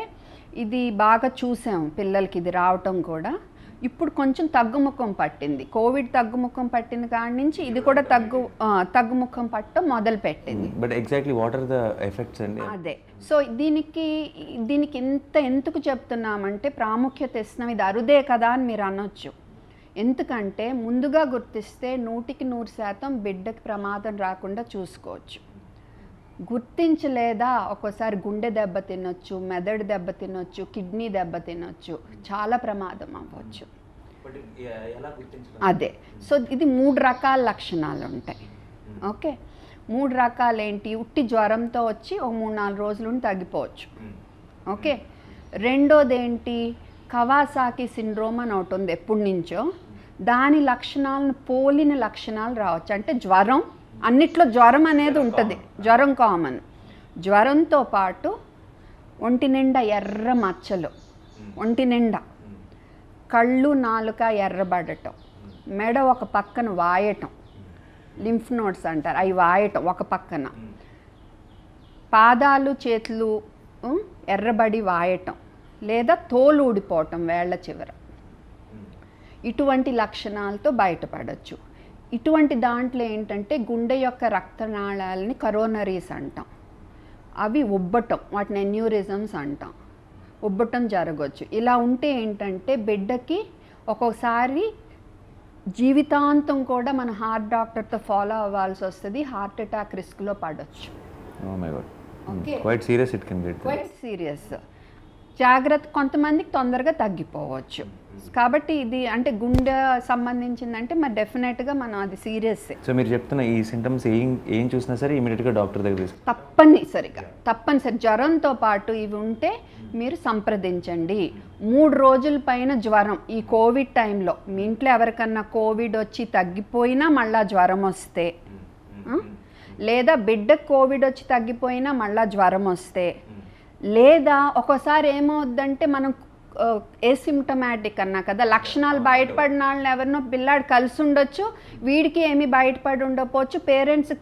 ఇది బాగా చూసాం పిల్లలకి ఇది రావటం కూడా. ఇప్పుడు కొంచెం తగ్గుముఖం పట్టింది, కోవిడ్ తగ్గుముఖం పట్టింది కాడి నుంచి ఇది కూడా తగ్గుముఖం పట్టడం మొదలు పెట్టింది. But exactly what are the effects అండి? అదే, సో దీనికి ఎందుకు చెప్తున్నామంటే ప్రాముఖ్యత ఇస్తున్నాం. ఇది అరుదే కదా అని మీరు అనొచ్చు. ఎందుకంటే ముందుగా గుర్తిస్తే 100% బిడ్డకి ప్రమాదం రాకుండా చూసుకోవచ్చు. గుర్తించలేదా ఒక్కోసారి గుండె దెబ్బ తినొచ్చు, మెదడు దెబ్బ తినొచ్చు, కిడ్నీ దెబ్బ తినొచ్చు, చాలా ప్రమాదం అవ్వచ్చు. అదే, సో ఇది 3 రకాల లక్షణాలు ఉంటాయి. ఓకే, 3 రకాలు ఏంటి? ఉట్టి జ్వరంతో వచ్చి ఒక 3-4 రోజులు ఉండి తగ్గిపోవచ్చు. ఓకే, రెండోది ఏంటి? కవాసాకి సిండ్రోమ్ అని ఒకటి ఉంది ఎప్పటి నుంచో, దాని లక్షణాలను పోలిన లక్షణాలు రావచ్చు. అంటే జ్వరం, అన్నిట్లో జ్వరం అనేది ఉంటుంది, జ్వరం కామన్. జ్వరంతో పాటు ఒంటి నిండా ఎర్ర మచ్చలు, ఒంటి నిండా కళ్ళు నాలుక ఎర్రబడటం, మెడ ఒక పక్కన వాయటం, లింఫ్ నోడ్స్ అంటారు, అవి వాయటం ఒక పక్కన, పాదాలు చేతులు ఎర్రబడి వాయటం, లేదా తోలు ఊడిపోవటం వేళ్ల చివర, ఇటువంటి లక్షణాలతో బయటపడవచ్చు. ఇటువంటి దాంట్లో ఏంటంటే గుండె యొక్క రక్తనాళాలని కరోనరీస్ అంటాం, అవి ఉబ్బటం, వాటిని ఎన్యూరిజమ్స్ అంటాం, ఉబ్బటం జరగవచ్చు. ఇలా ఉంటే ఏంటంటే బిడ్డకి ఒక్కొక్కసారి జీవితాంతం కూడా మన హార్ట్ డాక్టర్తో ఫాలో అవ్వాల్సి వస్తుంది, హార్ట్ అటాక్ రిస్క్లో పడవచ్చు. Quite serious, it can get quite serious. జాగ్రత్త, కొంతమందికి తొందరగా తగ్గిపోవచ్చు. కాబట్టి ఇది అంటే గుండె సంబంధించిందంటే మరి డెఫినెట్గా మనం అది సీరియస్. సో మీరు చెప్తున్న ఈ సింటమ్స్ ఏం చూసినా సరే ఇమీడియట్గా డాక్టర్ దగ్గర తీసుకు, తప్పనిసరి జ్వరంతో పాటు ఇవి ఉంటే మీరు సంప్రదించండి. 3 రోజుల పైన జ్వరం ఈ కోవిడ్ టైంలో, మీ ఇంట్లో ఎవరికన్నా కోవిడ్ వచ్చి తగ్గిపోయినా మళ్ళా జ్వరం వస్తే, లేదా బిడ్డకు కోవిడ్ వచ్చి తగ్గిపోయినా మళ్ళా జ్వరం వస్తే, లేదా ఒక్కోసారి ఏమవుద్దంటే మనం ఏసిమ్టమాటిక్ అన్నా కదా, లక్షణాలు బయటపడిన వాళ్ళని ఎవరినో పిల్లాడు కలిసి ఉండొచ్చు, వీడికి ఏమీ బయటపడి ఉండకపోవచ్చు, పేరెంట్స్కి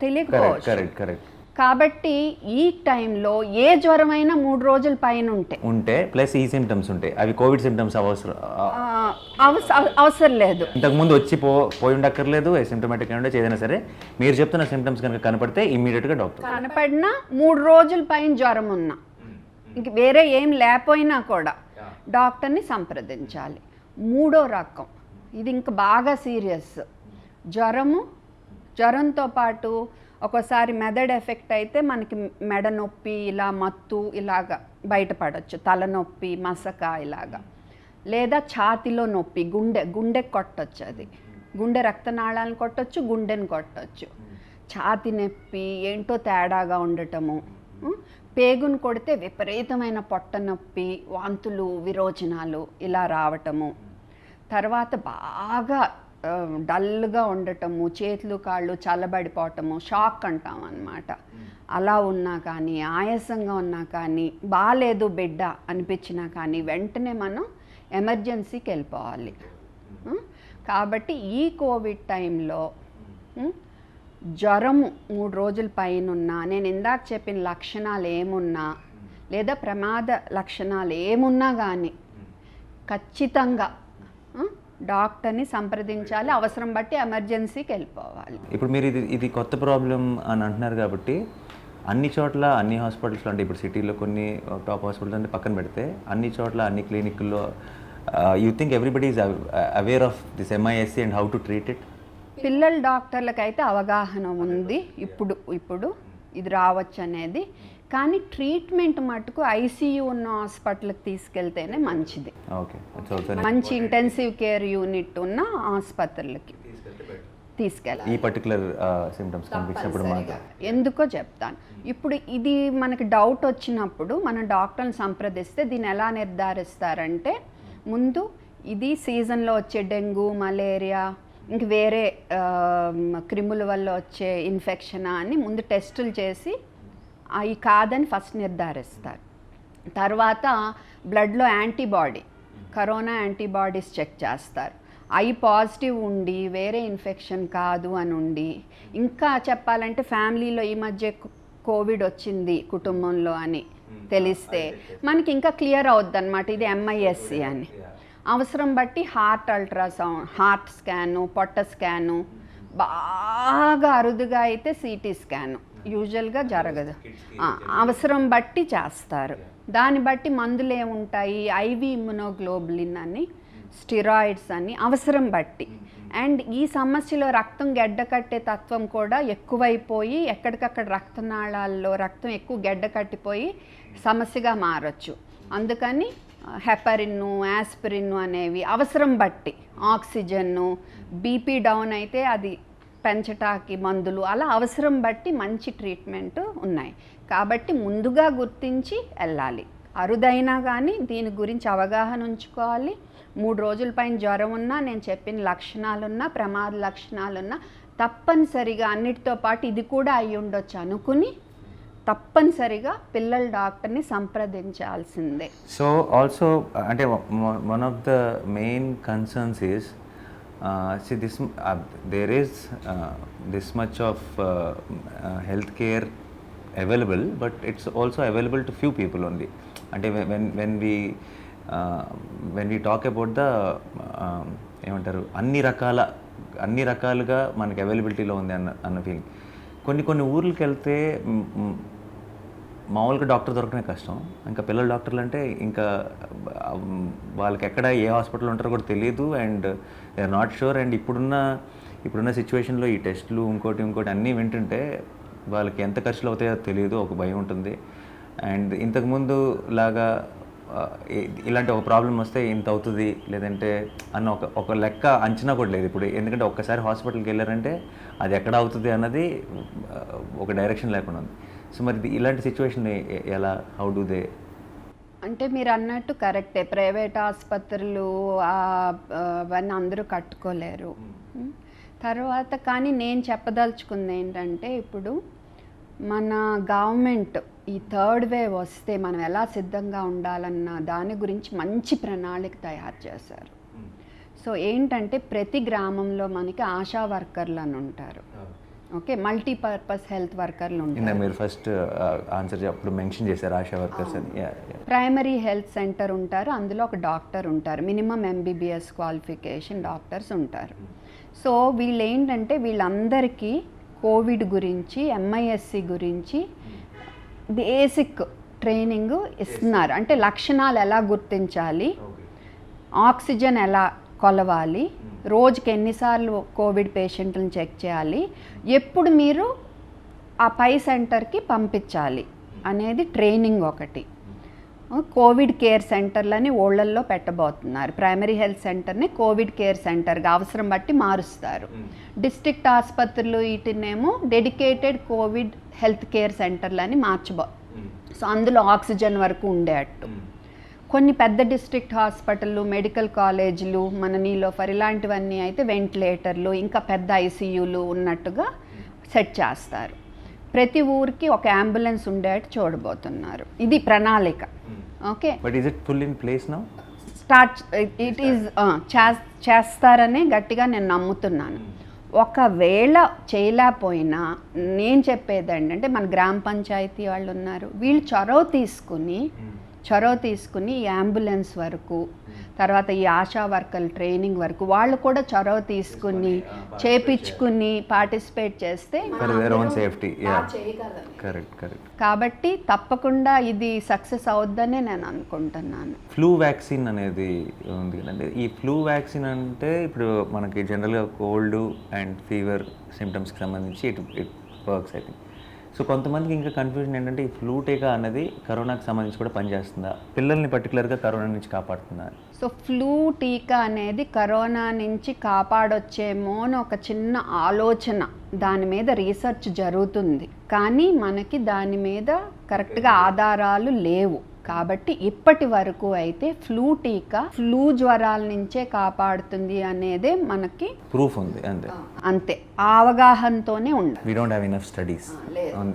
తెలియకపోవచ్చు. కాబట్టి ఈ టైంలో ఏ జ్వరమైనా 3 రోజుల పైన ఉంటే ప్లస్ ఈ సిమ్టమ్స్ ఉంటాయి, అవి కోవిడ్ సిమ్టమ్స్ అవసరం లేదు, ఇంతకుముందు వచ్చి పోయి ఉండక్కర్లేదు, ఏసిమ్టమాటిక్ ఉండొచ్చు, ఏదైనా సరే మీరు చెప్తున్న సిమ్టమ్స్ కనుక కనపడితే ఇమ్మీడియట్గా డాక్టర్, కనపడినా 3 రోజుల పైన జ్వరం ఉన్నా, ఇంక వేరే ఏం లేకపోయినా కూడా డాక్టర్ని సంప్రదించాలి. 3వ రకం, ఇది ఇంకా బాగా సీరియస్, జ్వరంతో పాటు ఒక్కోసారి మెదడు ఎఫెక్ట్ అయితే మనకి మెడ నొప్పి, ఇలా మత్తు ఇలాగా బయటపడవచ్చు, తలనొప్పి, మసక ఇలాగా, లేదా ఛాతిలో నొప్పి, గుండె కొట్టొచ్చు అది, గుండె రక్తనాళాలను కొట్టొచ్చు, గుండెని కొట్టొచ్చు. ఛాతి నొప్పి ఏంటో తేడాగా ఉండటము, పేగును కొడితే విపరీతమైన పొట్ట నొప్పి, వాంతులు, విరోచనాలు ఇలా రావటము, తర్వాత బాగా డల్గా ఉండటము, చేతులు కాళ్ళు చల్లబడిపోవటము, షాక్ అంటాం అన్నమాట. అలా ఉన్నా కానీ, ఆయాసంగా ఉన్నా కానీ, బాగాలేదు బిడ్డ అనిపించినా కానీ వెంటనే మనం ఎమర్జెన్సీకి వెళ్ళిపోవాలి. కాబట్టి ఈ కోవిడ్ టైంలో జ్వరము 3 రోజుల పైన ఉన్నా, నేను ఇందాక చెప్పిన లక్షణాలు ఏమున్నా లేదా ప్రమాద లక్షణాలు ఏమున్నా కానీ ఖచ్చితంగా డాక్టర్ని సంప్రదించాలి. అవసరం బట్టి ఎమర్జెన్సీకి వెళ్ళిపోవాలి. ఇప్పుడు మీరు ఇది కొత్త ప్రాబ్లం అని అంటున్నారు కాబట్టి అన్ని చోట్ల అన్ని హాస్పిటల్స్లో, అంటే ఇప్పుడు సిటీలో కొన్ని టాప్ హాస్పిటల్స్ అంటే పక్కన పెడితే అన్ని చోట్ల అన్ని క్లినిక్ల్లో you think everybody is aware of this MISC and how to treat it? పిల్లల డాక్టర్లకైతే అవగాహన ఉంది ఇప్పుడు ఇది రావచ్చు అనేది. కానీ ట్రీట్మెంట్ మటుకు ICU ఉన్న హాస్పిటల్కి తీసుకెళ్తేనే మంచిది. మంచి ఇంటెన్సివ్ కేర్ యూనిట్ ఉన్న ఆసుపత్రులకి తీసుకెళ్ళాలి. ఈ పర్టికులర్ సింప్టమ్స్ కనిపించినప్పుడు ఎందుకో చెప్తాను. ఇప్పుడు ఇది మనకి డౌట్ వచ్చినప్పుడు మనం డాక్టర్ని సంప్రదిస్తే దీన్ని ఎలా నిర్ధారిస్తారంటే, ముందు ఇది సీజన్లో వచ్చే డెంగ్యూ, మలేరియా, ఇంక వేరే క్రిముల వల్ల వచ్చే ఇన్ఫెక్షనా అని ముందు టెస్టులు చేసి అవి కాదని ఫస్ట్ నిర్ధారిస్తారు. తర్వాత బ్లడ్లో యాంటీబాడీ, కరోనా యాంటీబాడీస్ చెక్ చేస్తారు. అవి పాజిటివ్ ఉండి వేరే ఇన్ఫెక్షన్ కాదు అని ఉండి, ఇంకా చెప్పాలంటే ఫ్యామిలీలో ఈ మధ్య కోవిడ్ వచ్చింది కుటుంబంలో అని తెలిస్తే మనకి ఇంకా క్లియర్ అవుద్ది అన్నమాట ఇది MISC అని. అవసరం బట్టి హార్ట్ అల్ట్రాసౌండ్, హార్ట్ స్కాను, పొట్ట స్కాను, బాగా అరుదుగా అయితే CT స్కాను, యూజువల్గా జరగదు. అవసరం బట్టి చేస్తారు. దాన్ని బట్టి మందులు ఏముంటాయి, IV ఇమ్యునోగ్లోబులిన్ అని, స్టిరాయిడ్స్ అని, అవసరం బట్టి. అండ్ ఈ సమస్యలో రక్తం గడ్డకట్టే తత్వం కూడా ఎక్కువైపోయి ఎక్కడికక్కడ రక్తనాళాల్లో రక్తం ఎక్కువ గడ్డ కట్టిపోయి సమస్యగా మారచ్చు. అందుకని హెపరిన్ను, యాస్పిరిన్ను అనేవి అవసరం బట్టి, ఆక్సిజన్ను, BP డౌన్ అయితే అది పెంచటానికి మందులు, అలా అవసరం బట్టి మంచి ట్రీట్మెంట్ ఉన్నాయి. కాబట్టి ముందుగా గుర్తించి వెళ్ళాలి. అరుదైనా కానీ దీని గురించి అవగాహన ఉంచుకోవాలి. 3 రోజుల పైన జ్వరం ఉన్నా, నేను చెప్పిన లక్షణాలున్నా, ప్రమాద లక్షణాలున్నా తప్పనిసరిగా అన్నిటితో పాటు ఇది కూడా అయి ఉండొచ్చు అనుకుని తప్పనిసరిగా పిల్లల డాక్టర్ని సంప్రదించాల్సిందే. సో ఆల్సో అంటే one of the main concerns is there is this much of health care available, but it's also available to few people only. And when we talk about the ఏమంటారు అన్ని రకాలుగా మనకి అవైలబిలిటీలో ఉంది అన్న ఫీలింగ్. కొన్ని ఊర్లకు వెళ్తే మామూలుగా డాక్టర్ దొరకనే కష్టం. ఇంకా పిల్లల డాక్టర్లు అంటే ఇంకా వాళ్ళకి ఎక్కడ ఏ హాస్పిటల్ ఉంటారో కూడా తెలియదు. And they are not sure. And ఇప్పుడున్న సిచ్యువేషన్లో ఈ టెస్టులు ఇంకోటి అన్నీ వింటుంటే వాళ్ళకి ఎంత ఖర్చులు అవుతాయో తెలియదు, ఒక భయం ఉంటుంది. అండ్ ఇంతకుముందు లాగా ఇలాంటి ఒక ప్రాబ్లం వస్తే ఇంత అవుతుంది లేదంటే అన్న ఒక లెక్క అంచనా కూడా లేదు ఇప్పుడు. ఎందుకంటే ఒక్కసారి హాస్పిటల్కి వెళ్ళారంటే అది ఎక్కడ అవుతుంది అన్నది ఒక డైరెక్షన్ లేకుండా ఉంది. సో మరి ఇలాంటి సిచ్యువేషన్ ఎలా, హౌ డూ దే? అంటే మీరు అన్నట్టు కరెక్టే, ప్రైవేట్ ఆసుపత్రులు అవన్నీ అందరూ కట్టుకోలేరు. తర్వాత కానీ నేను చెప్పదలుచుకుంది ఏంటంటే, ఇప్పుడు మన గవర్నమెంట్ ఈ 3rd వేవ్ వస్తే మనం ఎలా సిద్ధంగా ఉండాలన్న దాని గురించి మంచి ప్రణాళిక తయారు చేశారు. సో ఏంటంటే ప్రతి గ్రామంలో మనకి ఆశా వర్కర్లు అని ఉంటారు. ఓకే, మల్టీపర్పస్ హెల్త్ వర్కర్లు ఉంటారు. మీరు ఫస్ట్ ఆన్సర్ అప్పుడు మెన్షన్ చేశారు ఆశా వర్కర్స్ అని. ప్రైమరీ హెల్త్ సెంటర్ ఉంటారు, అందులో ఒక డాక్టర్ ఉంటారు, మినిమం MBBS క్వాలిఫికేషన్ డాక్టర్స్ ఉంటారు. సో వీళ్ళు ఏంటంటే వీళ్ళందరికీ కోవిడ్ గురించి, MISC గురించి బేసిక్ ట్రైనింగ్ ఇస్తున్నారు. అంటే లక్షణాలు ఎలా గుర్తించాలి, ఆక్సిజన్ ఎలా కొలవాలి, రోజుకి ఎన్నిసార్లు కోవిడ్ పేషెంట్లను చెక్ చేయాలి, ఎప్పుడు మీరు ఆ పై సెంటర్కి పంపించాలి అనేది ట్రైనింగ్ ఒకటి. కోవిడ్ కేర్ సెంటర్లని ఊళ్ళల్లో పెట్టబోతున్నారు. ప్రైమరీ హెల్త్ సెంటర్ని కోవిడ్ కేర్ సెంటర్గా అవసరం బట్టి మారుస్తారు. డిస్ట్రిక్ట్ ఆసుపత్రులు వీటినేమో డెడికేటెడ్ కోవిడ్ హెల్త్ కేర్ సెంటర్లని సో అందులో ఆక్సిజన్ వరకు ఉండేటట్టు. కొన్ని పెద్ద డిస్ట్రిక్ట్ హాస్పిటళ్ళు, మెడికల్ కాలేజీలు, మన నీలోఫర్ ఇలాంటివన్నీ అయితే వెంటిలేటర్లు, ఇంకా పెద్ద ఐసీయూలు ఉన్నట్టుగా సెట్ చేస్తారు. ప్రతి ఊరికి ఒక అంబులెన్స్ ఉండేట్టు చూడబోతున్నారు. ఇది ప్రణాళిక. Okay, but is it full in place now? Start it is చేస్తారనే గట్టిగా నేను నమ్ముతున్నాను. ఒకవేళ చేయలేకపోయినా నేను చెప్పేది ఏంటంటే మన గ్రామ పంచాయతీ వాళ్ళు ఉన్నారు, వీళ్ళు చొరవ తీసుకుని ఈ అంబులెన్స్ వరకు, తర్వాత ఈ ఆశా వర్కర్ల ట్రైనింగ్ వరకు వాళ్ళు కూడా చొరవ తీసుకుని చేపించుకుని పార్టిసిపేట్ చేస్తే కాబట్టి తప్పకుండా ఇది సక్సెస్ అవుద్దనే నేను అనుకుంటున్నాను. ఫ్లూ వ్యాక్సిన్ అనేది ఉంది కదండి, ఈ ఫ్లూ వ్యాక్సిన్ అంటే ఇప్పుడు మనకి జనరల్గా కోల్డ్ అండ్ ఫీవర్ సిమ్టమ్స్కి సంబంధించి it works I think. So కొంతమందికి ఇంకా కన్ఫ్యూజన్ ఏంటంటే ఈ ఫ్లూ టీకా అనేది కరోనాకి సంబంధించి కూడా పనిచేస్తుందా, పిల్లల్ని పర్టికులర్గా కరోనా నుంచి కాపాడుతుందా? సో ఫ్లూ టీకా అనేది కరోనా నుంచి కాపాడొచ్చేమో అని ఒక చిన్న ఆలోచన, దాని మీద రీసెర్చ్ జరుగుతుంది, కానీ మనకి దాని మీద కరెక్ట్గా ఆధారాలు లేవు. కాబట్టి ఇప్పటి వరకు అయితే ఫ్లూ టీకా ఫ్లూ జ్వరాల నుంచే కాపాడుతుంది అనేదే మనకి ప్రూఫ్ ఉంది, అంతే. ఆ అవగాహనతోనే ఉండాలి. We don't have enough studies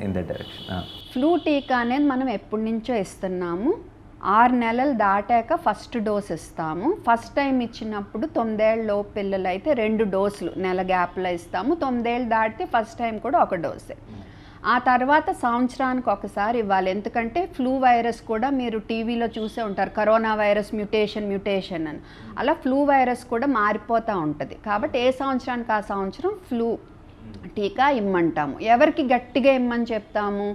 in that direction. Flu టీకా అనేది మనం ఎప్పటి నుంచో ఇస్తున్నాము. 6 నెలలు దాటాక ఫస్ట్ డోస్ ఇస్తాము. ఫస్ట్ టైం ఇచ్చినప్పుడు 9 ఏళ్ళ లోపు పిల్లలు అయితే 2 డోసులు నెల గ్యాప్లో ఇస్తాము. 9 ఏళ్ళు దాటితే ఫస్ట్ టైం కూడా 1 డోసే. ఆ తర్వాత సంవత్సరానికి ఒకసారి ఇవ్వాలి. ఎందుకంటే ఫ్లూ వైరస్ కూడా మీరు టీవీలో చూసే ఉంటారు, కరోనా వైరస్ మ్యుటేషన్ అని. అలా ఫ్లూ వైరస్ కూడా మారిపోతూ ఉంటుంది. కాబట్టి ఏ సంవత్సరానికి ఆ సంవత్సరం ఫ్లూ టీకా ఇమ్మంటాము. ఎవరికి గట్టిగా ఇమ్మని చెప్తాము?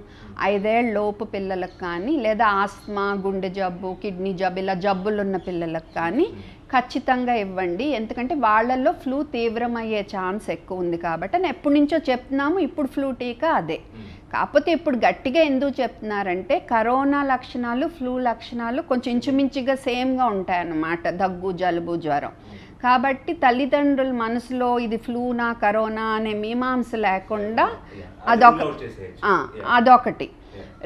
5 ఏళ్ళ లోపు పిల్లలకు కానీ, లేదా ఆస్మా, గుండె జబ్బు, కిడ్నీ జబ్బు ఇలా జబ్బులు ఉన్న పిల్లలకు కానీ ఖచ్చితంగా ఇవ్వండి. ఎందుకంటే వాళ్ళల్లో ఫ్లూ తీవ్రమయ్యే ఛాన్స్ ఎక్కువ ఉంది కాబట్టి అని ఎప్పటి నుంచో చెప్తున్నాము. ఇప్పుడు ఫ్లూ టీకా అదే. కాకపోతే ఇప్పుడు గట్టిగా ఎందుకు చెప్తున్నారంటే కరోనా లక్షణాలు, ఫ్లూ లక్షణాలు కొంచెం ఇంచుమించుగా సేమ్గా ఉంటాయన్నమాట, దగ్గు, జలుబు, జ్వరం. కాబట్టి తల్లిదండ్రుల మనసులో ఇది ఫ్లూనా కరోనా అనే మీమాంస లేకుండా అదొకటి.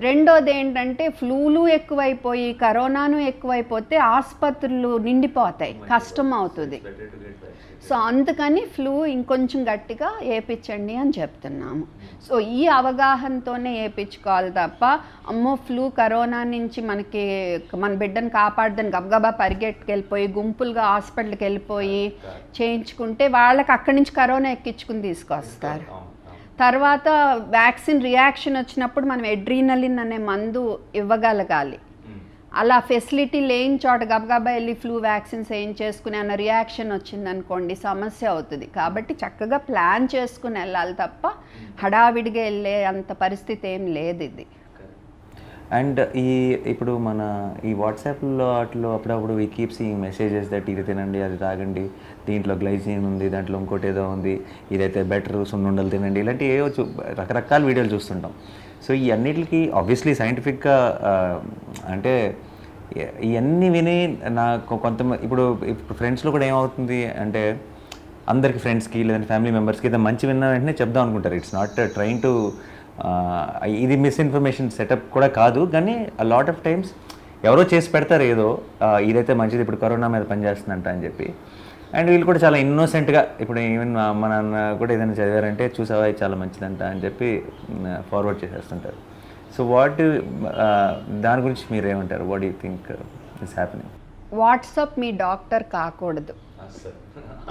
రెండోది ఏంటంటే ఫ్లూలు ఎక్కువైపోయి కరోనాను ఎక్కువైపోతే ఆసుపత్రులు నిండిపోతాయి, కష్టం అవుతుంది. సో అందుకని ఫ్లూ ఇంకొంచెం గట్టిగా వేయించండి అని చెప్తున్నాము. సో ఈ అవగాహనతోనే వేయించుకోవాలి తప్ప అమ్మో ఫ్లూ కరోనా నుంచి మన బిడ్డను కాపాడదని గబగబా పరిగెట్టుకెళ్ళిపోయి గుంపులుగా హాస్పిటల్కి వెళ్ళిపోయి చేయించుకుంటే వాళ్ళకి అక్కడి నుంచి కరోనా ఎక్కించుకుని తీసుకొస్తారు. తర్వాత వ్యాక్సిన్ రియాక్షన్ వచ్చినప్పుడు మనం ఎడ్రీనలిన్ అనే మందు ఇవ్వగలగాలి. అలా ఫెసిలిటీ లేని చోట గబగబా వెళ్ళి ఫ్లూ వ్యాక్సిన్స్ ఏం చేసుకుని అన్న రియాక్షన్ వచ్చిందనుకోండి సమస్య అవుతుంది. కాబట్టి చక్కగా ప్లాన్ చేసుకుని వెళ్ళాలి తప్ప హడావిడిగా వెళ్ళే అంత పరిస్థితి ఏం లేదు ఇది. అండ్ ఇప్పుడు మన ఈ వాట్సాప్లో వాటిలో అప్పుడప్పుడు we keep seeing messages that ఇది తినండి, అది తాగండి, దీంట్లో గ్లైసిన్ ఉంది, దాంట్లో ఇంకోటి ఏదో ఉంది, ఇదైతే బెటర్, సున్నుండలు తినండి, ఇలాంటి ఏవో రకరకాల వీడియోలు చూస్తుంటాం. సో ఈ అన్నిటికీ ఆబ్వియస్లీ సైంటిఫిక్గా అంటే ఇవన్నీ విని నాకు కొంతమంది ఇప్పుడు ఫ్రెండ్స్లో కూడా ఏమవుతుంది అంటే అందరికి ఫ్రెండ్స్కి లేదంటే ఫ్యామిలీ మెంబర్స్కి ఏదో మంచి విన్న వెంటనే చెప్దాం అనుకుంటారు. ఇట్స్ నాట్ ట్రైన్ టు ఇది మిస్ఇన్ఫర్మేషన్ సెటప్ కూడా కాదు, కానీ లాట్ ఆఫ్ టైమ్స్ ఎవరో చేసి పెడతారు ఏదో ఇదైతే మంచిది ఇప్పుడు కరోనా మీద పనిచేస్తుందంట అని చెప్పి. అండ్ వీళ్ళు కూడా చాలా ఇన్నోసెంట్గా ఇప్పుడు ఈవెన్ మా నాన్న కూడా ఏదైనా చదివారంటే చూసావా ఇది చాలా మంచిదంట అని చెప్పి ఫార్వర్డ్ చేసేస్తుంటారు. సో దాని గురించి మీరు ఏమంటారు? What you think is happening? WhatsApp me doctor కాకూడదు.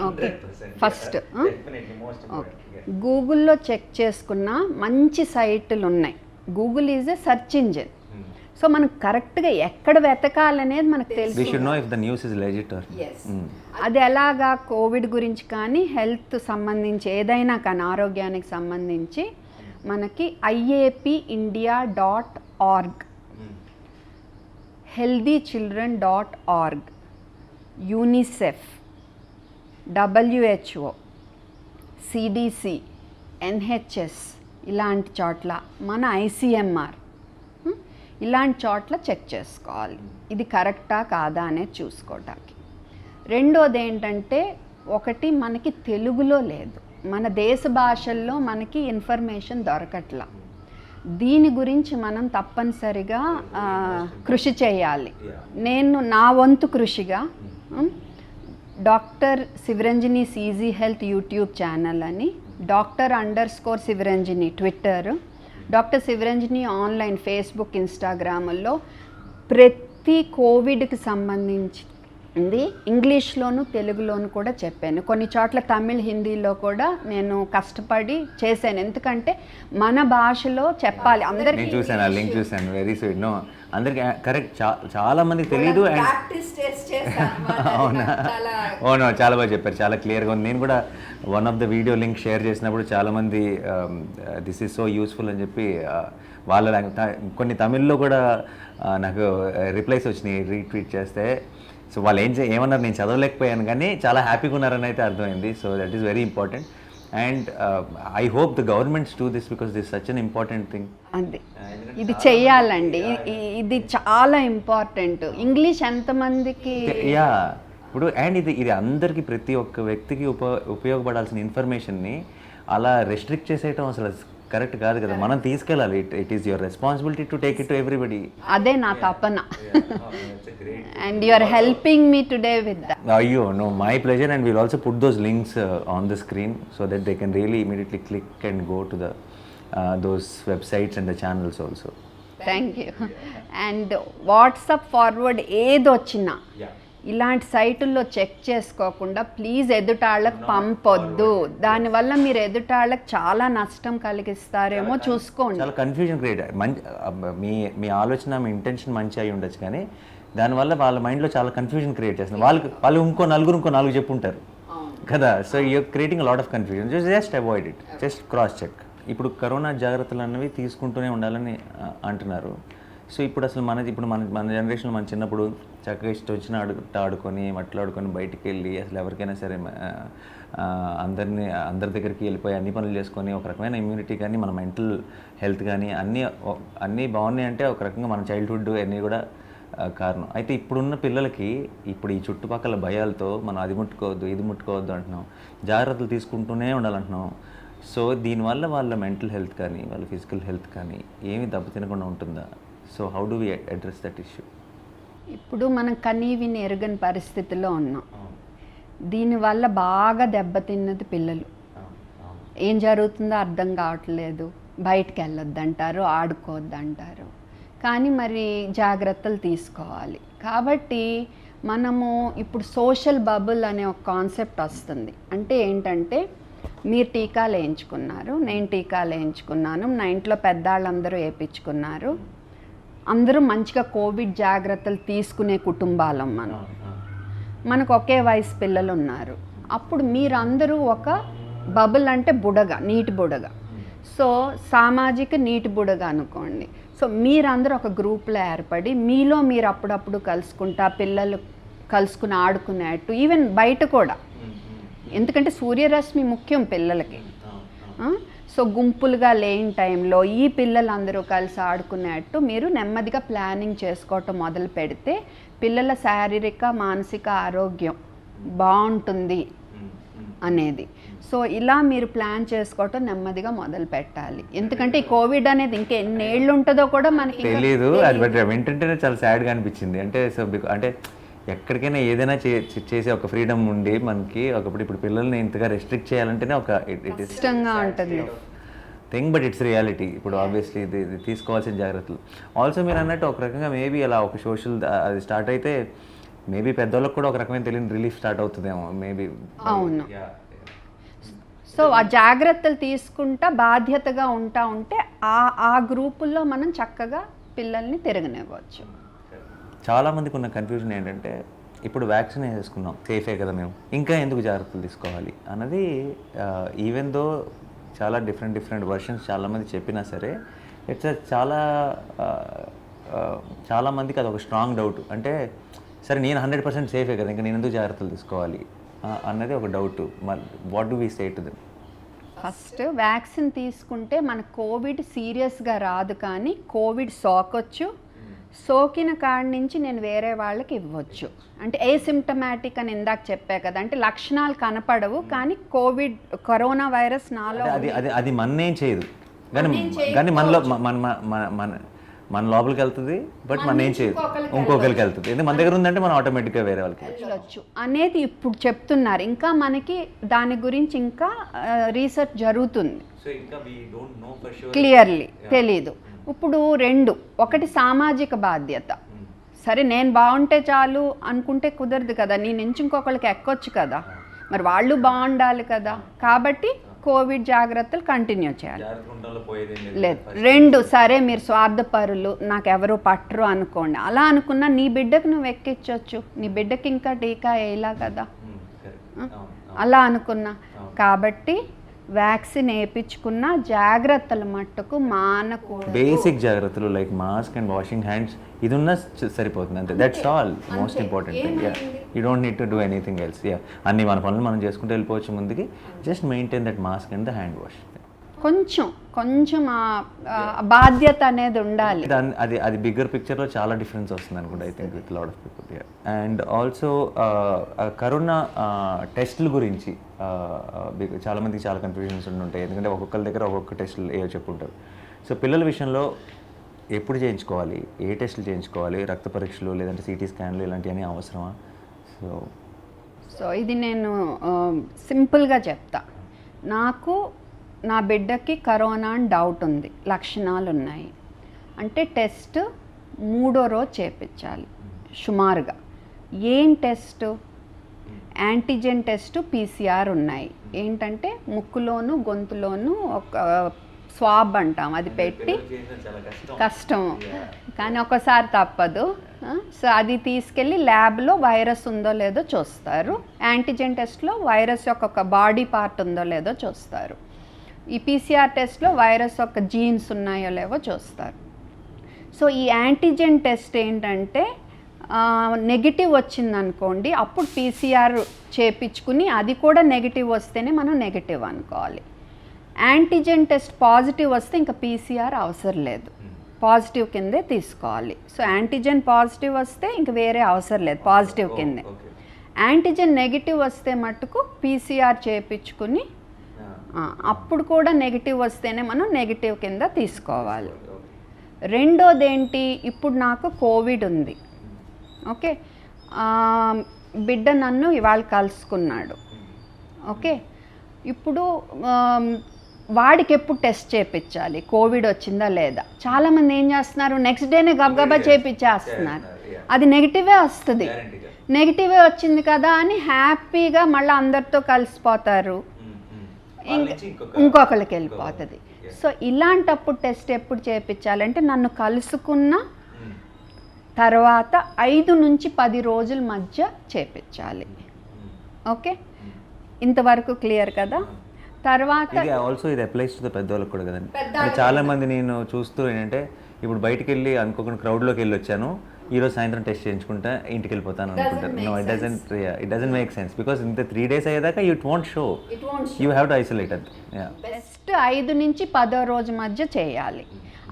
ఓకే, ఫస్ట్ గూగుల్లో చెక్ చేసుకున్న మంచి సైట్లు ఉన్నాయి. Google is a search engine. So మనకు కరెక్ట్గా ఎక్కడ వెతకాలనేది మనకు తెలుసు. అది ఎలాగా కోవిడ్ గురించి కానీ హెల్త్ సంబంధించి ఏదైనా కానీ ఆరోగ్యానికి సంబంధించి మనకి IAPindia.org, healthychildren.org, UNICEF, WHO, CDC, NHS ఇలాంటి చోట్ల మన ICMR ఇలాంటి చోట్ల చెక్ చేసుకోవాలి, ఇది కరెక్టా కాదా అనేది చూసుకోవటానికి. రెండోది ఏంటంటే, ఒకటి మనకి తెలుగులో లేదు, మన దేశ భాషల్లో మనకి ఇన్ఫర్మేషన్ దొరకట్లా. దీని గురించి మనం తప్పనిసరిగా కృషి చేయాలి. నేను నా వంతు కృషిగా doctor Sivaranjani easy health YouTube channel అని, doctor _Sivaranjani Twitter, doctor Sivaranjani online Facebook, ఇన్స్టాగ్రాముల్లో ప్రతి కోవిడ్కి సంబంధించింది ఇంగ్లీష్లోను తెలుగులోను కూడా చెప్పాను. కొన్ని చోట్ల తమిళ్, హిందీలో కూడా నేను కష్టపడి చేశాను. ఎందుకంటే మన భాషలో చెప్పాలి అందరికీ. నేను చూసాను, ఆ లింక్ చూసాను, వెరీ స్వీట్. నో అందరికి కరెక్ట్, చాలా మందికి తెలియదు. అవునా? అవును, చాలా బాగా చెప్పారు, చాలా క్లియర్గా ఉంది. నేను కూడా one of the video link share చేసినప్పుడు చాలామంది దిస్ ఈజ్ సో యూస్ఫుల్ అని చెప్పి వాళ్ళ కొన్ని తమిళ్లో కూడా నాకు రిప్లైస్ వచ్చినాయి రీట్వీట్ చేస్తే. సో వాళ్ళు ఏమన్నారు, నేను చదవలేకపోయాను కానీ చాలా హ్యాపీగా ఉన్నారని అయితే అర్థమైంది. So that is very important. And I hope the governments do this because this such an important thing. అది ఇది చెయ్యాలండి, ఇది చాలా ఇంపార్టెంట్. ఇంగ్లీష్ ఎంతమందికి యా ఇప్పుడు అండ్ ఇది అందరికీ, ప్రతి ఒక్క వ్యక్తికి ఉపయోగపడాల్సిన ఇన్ఫర్మేషన్ని అలా రెస్ట్రిక్ట్ చేసేయటం అసలు కరెక్ట్ కాదు కదా. మనం తీసుకెళ్ళాలి. It is your responsibility to take it to everybody. అదే నా తపన. And you are helping me today with that. అయ్యో no, my pleasure. And will also put those links on the screen so that they can really immediately click and go to the those websites and the channels also. Thank you. And WhatsApp forward ఏదొచ్చినా ఇలాంటి సైటుల్లో check చేసుకోకుండా please ఎదుటాళ్ళకు పంపొద్దు. దానివల్ల మీరు ఎదుటాళ్ళకి చాలా నష్టం కలిగిస్తారేమో చూసుకోండి. చాలా confusion create. మీ ఆలోచన, మీ ఇంటెన్షన్ మంచి అయి ఉండొచ్చు కానీ దానివల్ల వాళ్ళ మైండ్లో చాలా కన్ఫ్యూజన్ క్రియేట్ చేస్తుంది. వాళ్ళు ఇంకో నాలుగు చెప్పుంటారు కదా. So you're creating lot of confusion. Just avoid it, just cross check. ఇప్పుడు కరోనా జాగ్రత్తలు అన్నవి తీసుకుంటూనే ఉండాలని అంటున్నారు. సో ఇప్పుడు అసలు మన జనరేషన్లో మన చిన్నప్పుడు చక్కగా ఇష్టం వచ్చిన ఆడుకొని మట్లాడుకొని బయటికి వెళ్ళి అసలు ఎవరికైనా సరే అందరి దగ్గరికి వెళ్ళిపోయి అన్ని పనులు చేసుకొని ఒక రకమైన ఇమ్యూనిటీ కానీ మన మెంటల్ హెల్త్ కానీ అన్నీ బాగున్నాయి అంటే ఒక రకంగా మన చైల్డ్హుడ్ అన్నీ కూడా కారణం. అయితే ఇప్పుడున్న పిల్లలకి ఇప్పుడు ఈ చుట్టుపక్కల భయాలతో మనం అది ముట్టుకోవద్దు ఇది ముట్టుకోవద్దు అంటున్నాం, జాగ్రత్తలు తీసుకుంటూనే ఉండాలంటున్నాం. సో దీనివల్ల వాళ్ళ మెంటల్ హెల్త్ కానీ వాళ్ళ ఫిజికల్ హెల్త్ కానీ ఏమీ దెబ్బతినకుండా ఉంటుందా? So how do we address that issue? ఇప్పుడు మనం కనీవిని ఎరగని పరిస్థితిలో ఉన్నాం. దీనివల్ల బాగా దెబ్బతిన్నది పిల్లలు. ఏం జరుగుతుందో అర్థం కావట్లేదు, బయటికి వెళ్ళొద్దంటారు, ఆడుకోవద్దంటారు. కానీ మరి జాగ్రత్తలు తీసుకోవాలి. కాబట్టి మనము ఇప్పుడు సోషల్ బబుల్ అనే ఒక కాన్సెప్ట్ వస్తుంది. అంటే ఏంటంటే, మీరు టీకాలు వేయించుకున్నారు, నేను టీకాలు వేయించుకున్నాను, నా ఇంట్లో పెద్దవాళ్ళందరూ వేయించుకున్నారు, అందరూ మంచిగా కోవిడ్ జాగ్రత్తలు తీసుకునే కుటుంబాలం మనకు ఒకే వయసు పిల్లలు ఉన్నారు. అప్పుడు మీరందరూ ఒక బబుల్ అంటే బుడగ, నీటి బుడగ. సో సామాజిక నీటి బుడగ అనుకోండి. సో మీరందరూ ఒక గ్రూప్లో ఏర్పడి మీలో మీరు అప్పుడప్పుడు కలుసుకుంటా, పిల్లలు కలుసుకుని ఆడుకునేట్టు, ఈవెన్ బయట కూడా, ఎందుకంటే సూర్యరశ్మి ముఖ్యం పిల్లలకి. సో గుంపులుగా లేని టైంలో ఈ పిల్లలందరూ కలిసి ఆడుకునేట్టు మీరు నెమ్మదిగా ప్లానింగ్ చేసుకోవటం మొదలు పెడితే పిల్లల శారీరక మానసిక ఆరోగ్యం బాగుంటుంది అనేది. సో ఇలా మీరు ప్లాన్ చేసుకోవటం నెమ్మదిగా మొదలు పెట్టాలి. ఎందుకంటే ఈ కోవిడ్ అనేది ఇంకా ఎన్నేళ్ళు ఉంటుందో కూడా మనకి తెలియదు. అది బట్ వింటుంటేనే చాలా సాడ్గా అనిపించింది. అంటే సో అంటే ఎక్కడికైనా ఏదైనా చేసే ఒక ఫ్రీడమ్ ఉండి మనకి ఇప్పుడు పిల్లల్ని ఇంతగా రెస్ట్రిక్ట్ చేయాలంటేనే ఒక ఇష్టంగా ఉంటుంది థింగ్. But it's reality. ఇప్పుడు ఆబ్వియస్లీ ఇది తీసుకోవాల్సిన జాగ్రత్తలు. ఆల్సో మీరు అన్నట్టు ఒక రకంగా మేబీ అలా ఒక సోషల్ అది స్టార్ట్ అయితే మేబీ పెద్దవాళ్ళకి కూడా ఒక రకమైన తెలియని రిలీఫ్ స్టార్ట్ అవుతుందేమో మేబీ. అవును. సో ఆ జాగ్రత్తలు తీసుకుంటా బాధ్యతగా ఉంటే ఆ గ్రూపుల్లో మనం చక్కగా పిల్లల్ని తిరగనివ్వచ్చు. చాలామందికి ఉన్న కన్ఫ్యూజన్ ఏంటంటే, ఇప్పుడు వ్యాక్సిన్ వేసుకున్నాం, సేఫే కదా మేము, ఇంకా ఎందుకు జాగ్రత్తలు తీసుకోవాలి అన్నది. ఈవెన్ దో చాలా డిఫరెంట్ వర్షన్స్ చాలామంది చెప్పినా సరే, ఇట్స్ చాలామందికి అది ఒక స్ట్రాంగ్ డౌట్. అంటే సరే నేను 100% సేఫే కదా, ఇంకా నేను ఎందుకు జాగ్రత్తలు తీసుకోవాలి అన్నది ఒక doubt. What do we say to them? First vaccine తీసుకుంటే మన కోవిడ్ సీరియస్గా రాదు, కానీ కోవిడ్ సోకొచ్చు, సోకిన కాడి నుంచి నేను వేరే వాళ్ళకి ఇవ్వచ్చు. అంటే ఏసిమ్టమాటిక్ అని ఇందాక చెప్పా కదా, అంటే లక్షణాలు కనపడవు కానీ కరోనా వైరస్ నాలో అది అది అది మన్నేం చేయదు, కానీ మనలో మన లోపలికి వెళ్తుంది, బట్ మన ఏం చేయదు, ఇంకొకరికి వెళ్తుంది. ఎందుకంటే మన దగ్గర ఉందంటే మనం ఆటోమేటిక్గా వేరే వాళ్ళకి వెళ్ళొచ్చు అనేది ఇప్పుడు చెప్తున్నారు. ఇంకా మనకి దాని గురించి ఇంకా రీసెర్చ్ జరుగుతుంది, క్లియర్లీ తెలీదు. ఇప్పుడు ఒకటి సామాజిక బాధ్యత. సరే నేను బాగుంటే చాలు అనుకుంటే కుదరదు కదా, నీ నుంచి ఇంకొకరికి ఎక్కొచ్చు కదా, మరి వాళ్ళు బాగుండాలి కదా. కాబట్టి కోవిడ్ జాగ్రత్తలు కంటిన్యూ చేయాలి. లేదు సరే మీరు స్వార్థపరులు నాకు ఎవరు పట్టరు అనుకోండి, అలా అనుకున్నా నీ బిడ్డకు నువ్వు ఎక్కించవచ్చు, నీ బిడ్డకి ఇంకా టీకా వేయలా కదా అలా అనుకున్నా. కాబట్టి వ్యాక్సిన్ వేయించుకున్న జాగ్రత్తలు మట్టుకు మానకూడదు. బేసిక్ జాగ్రత్తలు like mask and washing hands ఇది ఉన్న సరిపోతుంది అంతే. That's all most important thing. You don't need to do anything else. అన్ని మన పనులు మనం చేసుకుంటూ వెళ్ళిపోవచ్చు ముందుకి. Just maintain that mask and the hand wash. కొంచెం బాధ్యత అనేది ఉండాలి. అది బిగ్గర్ పిక్చర్లో చాలా డిఫరెన్స్ వస్తుంది అనుకుంటా, I think with lot of people. And also corona టెస్టుల గురించి చాలామందికి చాలా కన్ఫ్యూజన్స్ ఉంటాయి, ఎందుకంటే ఒక్కొక్కరి దగ్గర ఒక్కొక్క టెస్టులు ఏవో చెప్పుకుంటారు. సో పిల్లల విషయంలో ఎప్పుడు చేయించుకోవాలి, ఏ టెస్టులు చేయించుకోవాలి, రక్త పరీక్షలు లేదంటే సిటీ స్కాన్లు ఇలాంటివన్నీ అవసరమా? సో ఇది నేను సింపుల్గా చెప్తా. నా బిడ్డకి కరోనా అని డౌట్ ఉంది, లక్షణాలు ఉన్నాయి అంటే టెస్ట్ 3వ రోజు చేయించాలి సుమారుగా. ఏం టెస్ట్? యాంటీజెన్ టెస్ట్, PCR ఉన్నాయి. ఏంటంటే ముక్కులోను గొంతులోను ఒక స్వాబ్ అంటాం, అది పెట్టి కష్టం కానీ ఒకసారి తప్పదు. సో అది తీసుకెళ్ళి ల్యాబ్లో వైరస్ ఉందో లేదో చూస్తారు. యాంటీజెన్ టెస్ట్లో వైరస్ యొక్క ఒక బాడీ పార్ట్ ఉందో లేదో చూస్తారు. ఈ PCR టెస్ట్లో వైరస్ యొక్క జీన్స్ ఉన్నాయో లేవో చూస్తారు. సో ఈ యాంటీజెన్ టెస్ట్ ఏంటంటే నెగిటివ్ వచ్చిందనుకోండి, అప్పుడు PCR చేపించుకుని అది కూడా నెగిటివ్ వస్తేనే మనం నెగిటివ్ అనుకోవాలి. యాంటీజెన్ టెస్ట్ పాజిటివ్ వస్తే ఇంకా PCR అవసరం లేదు, పాజిటివ్ కిందే తీసుకోవాలి. సో యాంటీజెన్ పాజిటివ్ వస్తే ఇంక వేరే అవసరం లేదు, పాజిటివ్ కిందే. యాంటీజెన్ నెగిటివ్ వస్తే మట్టుకు PCR చేపించుకుని అప్పుడు కూడా నెగిటివ్ వస్తేనే మనం నెగిటివ్ కింద తీసుకోవాలి. రెండోది ఏంటి, ఇప్పుడు నాకు కోవిడ్ ఉంది, ఓకే, బిడ్డ నన్ను ఇవాళ కలుసుకున్నాడు, ఓకే, ఇప్పుడు వాడికి ఎప్పుడు టెస్ట్ చేయించాలి, కోవిడ్ వచ్చిందా లేదా? చాలామంది ఏం చేస్తున్నారు, నెక్స్ట్ డేనే గబగబా చేయించేస్తున్నారు, అది నెగిటివే వస్తుంది, నెగిటివే వచ్చింది కదా అని హ్యాపీగా మళ్ళీ అందరితో కలిసిపోతారు, ఇంకొకరికి వెళ్ళిపోతుంది. సో ఇలాంటప్పుడు టెస్ట్ ఎప్పుడు చేయించాలంటే నన్ను కలుసుకున్న తర్వాత 5 నుంచి 10 రోజుల మధ్య చేయించాలి. ఓకే, ఇంతవరకు క్లియర్ కదా? తర్వాత ఆల్సో ఇది అప్లైస్ టు ద పెద్దవాళ్ళకి కూడా కదండి. చాలా మంది నేను చూస్తూ ఏంటంటే ఇప్పుడు బయటికి వెళ్ళి అనుకోకుండా క్రౌడ్లోకి వెళ్ళి వచ్చాను, ఈరోజు సాయంత్రం టెస్ట్ చేయించుకుంటా ఇంటికి వెళ్ళిపోతాను అనుకుంటారు. No, it doesn't make sense, because ఇంత 3 days అయ్యేదాకా it won't show, you have to isolate. అది బెస్ట్ 5 నుంచి 10వ రోజు మధ్య చేయాలి.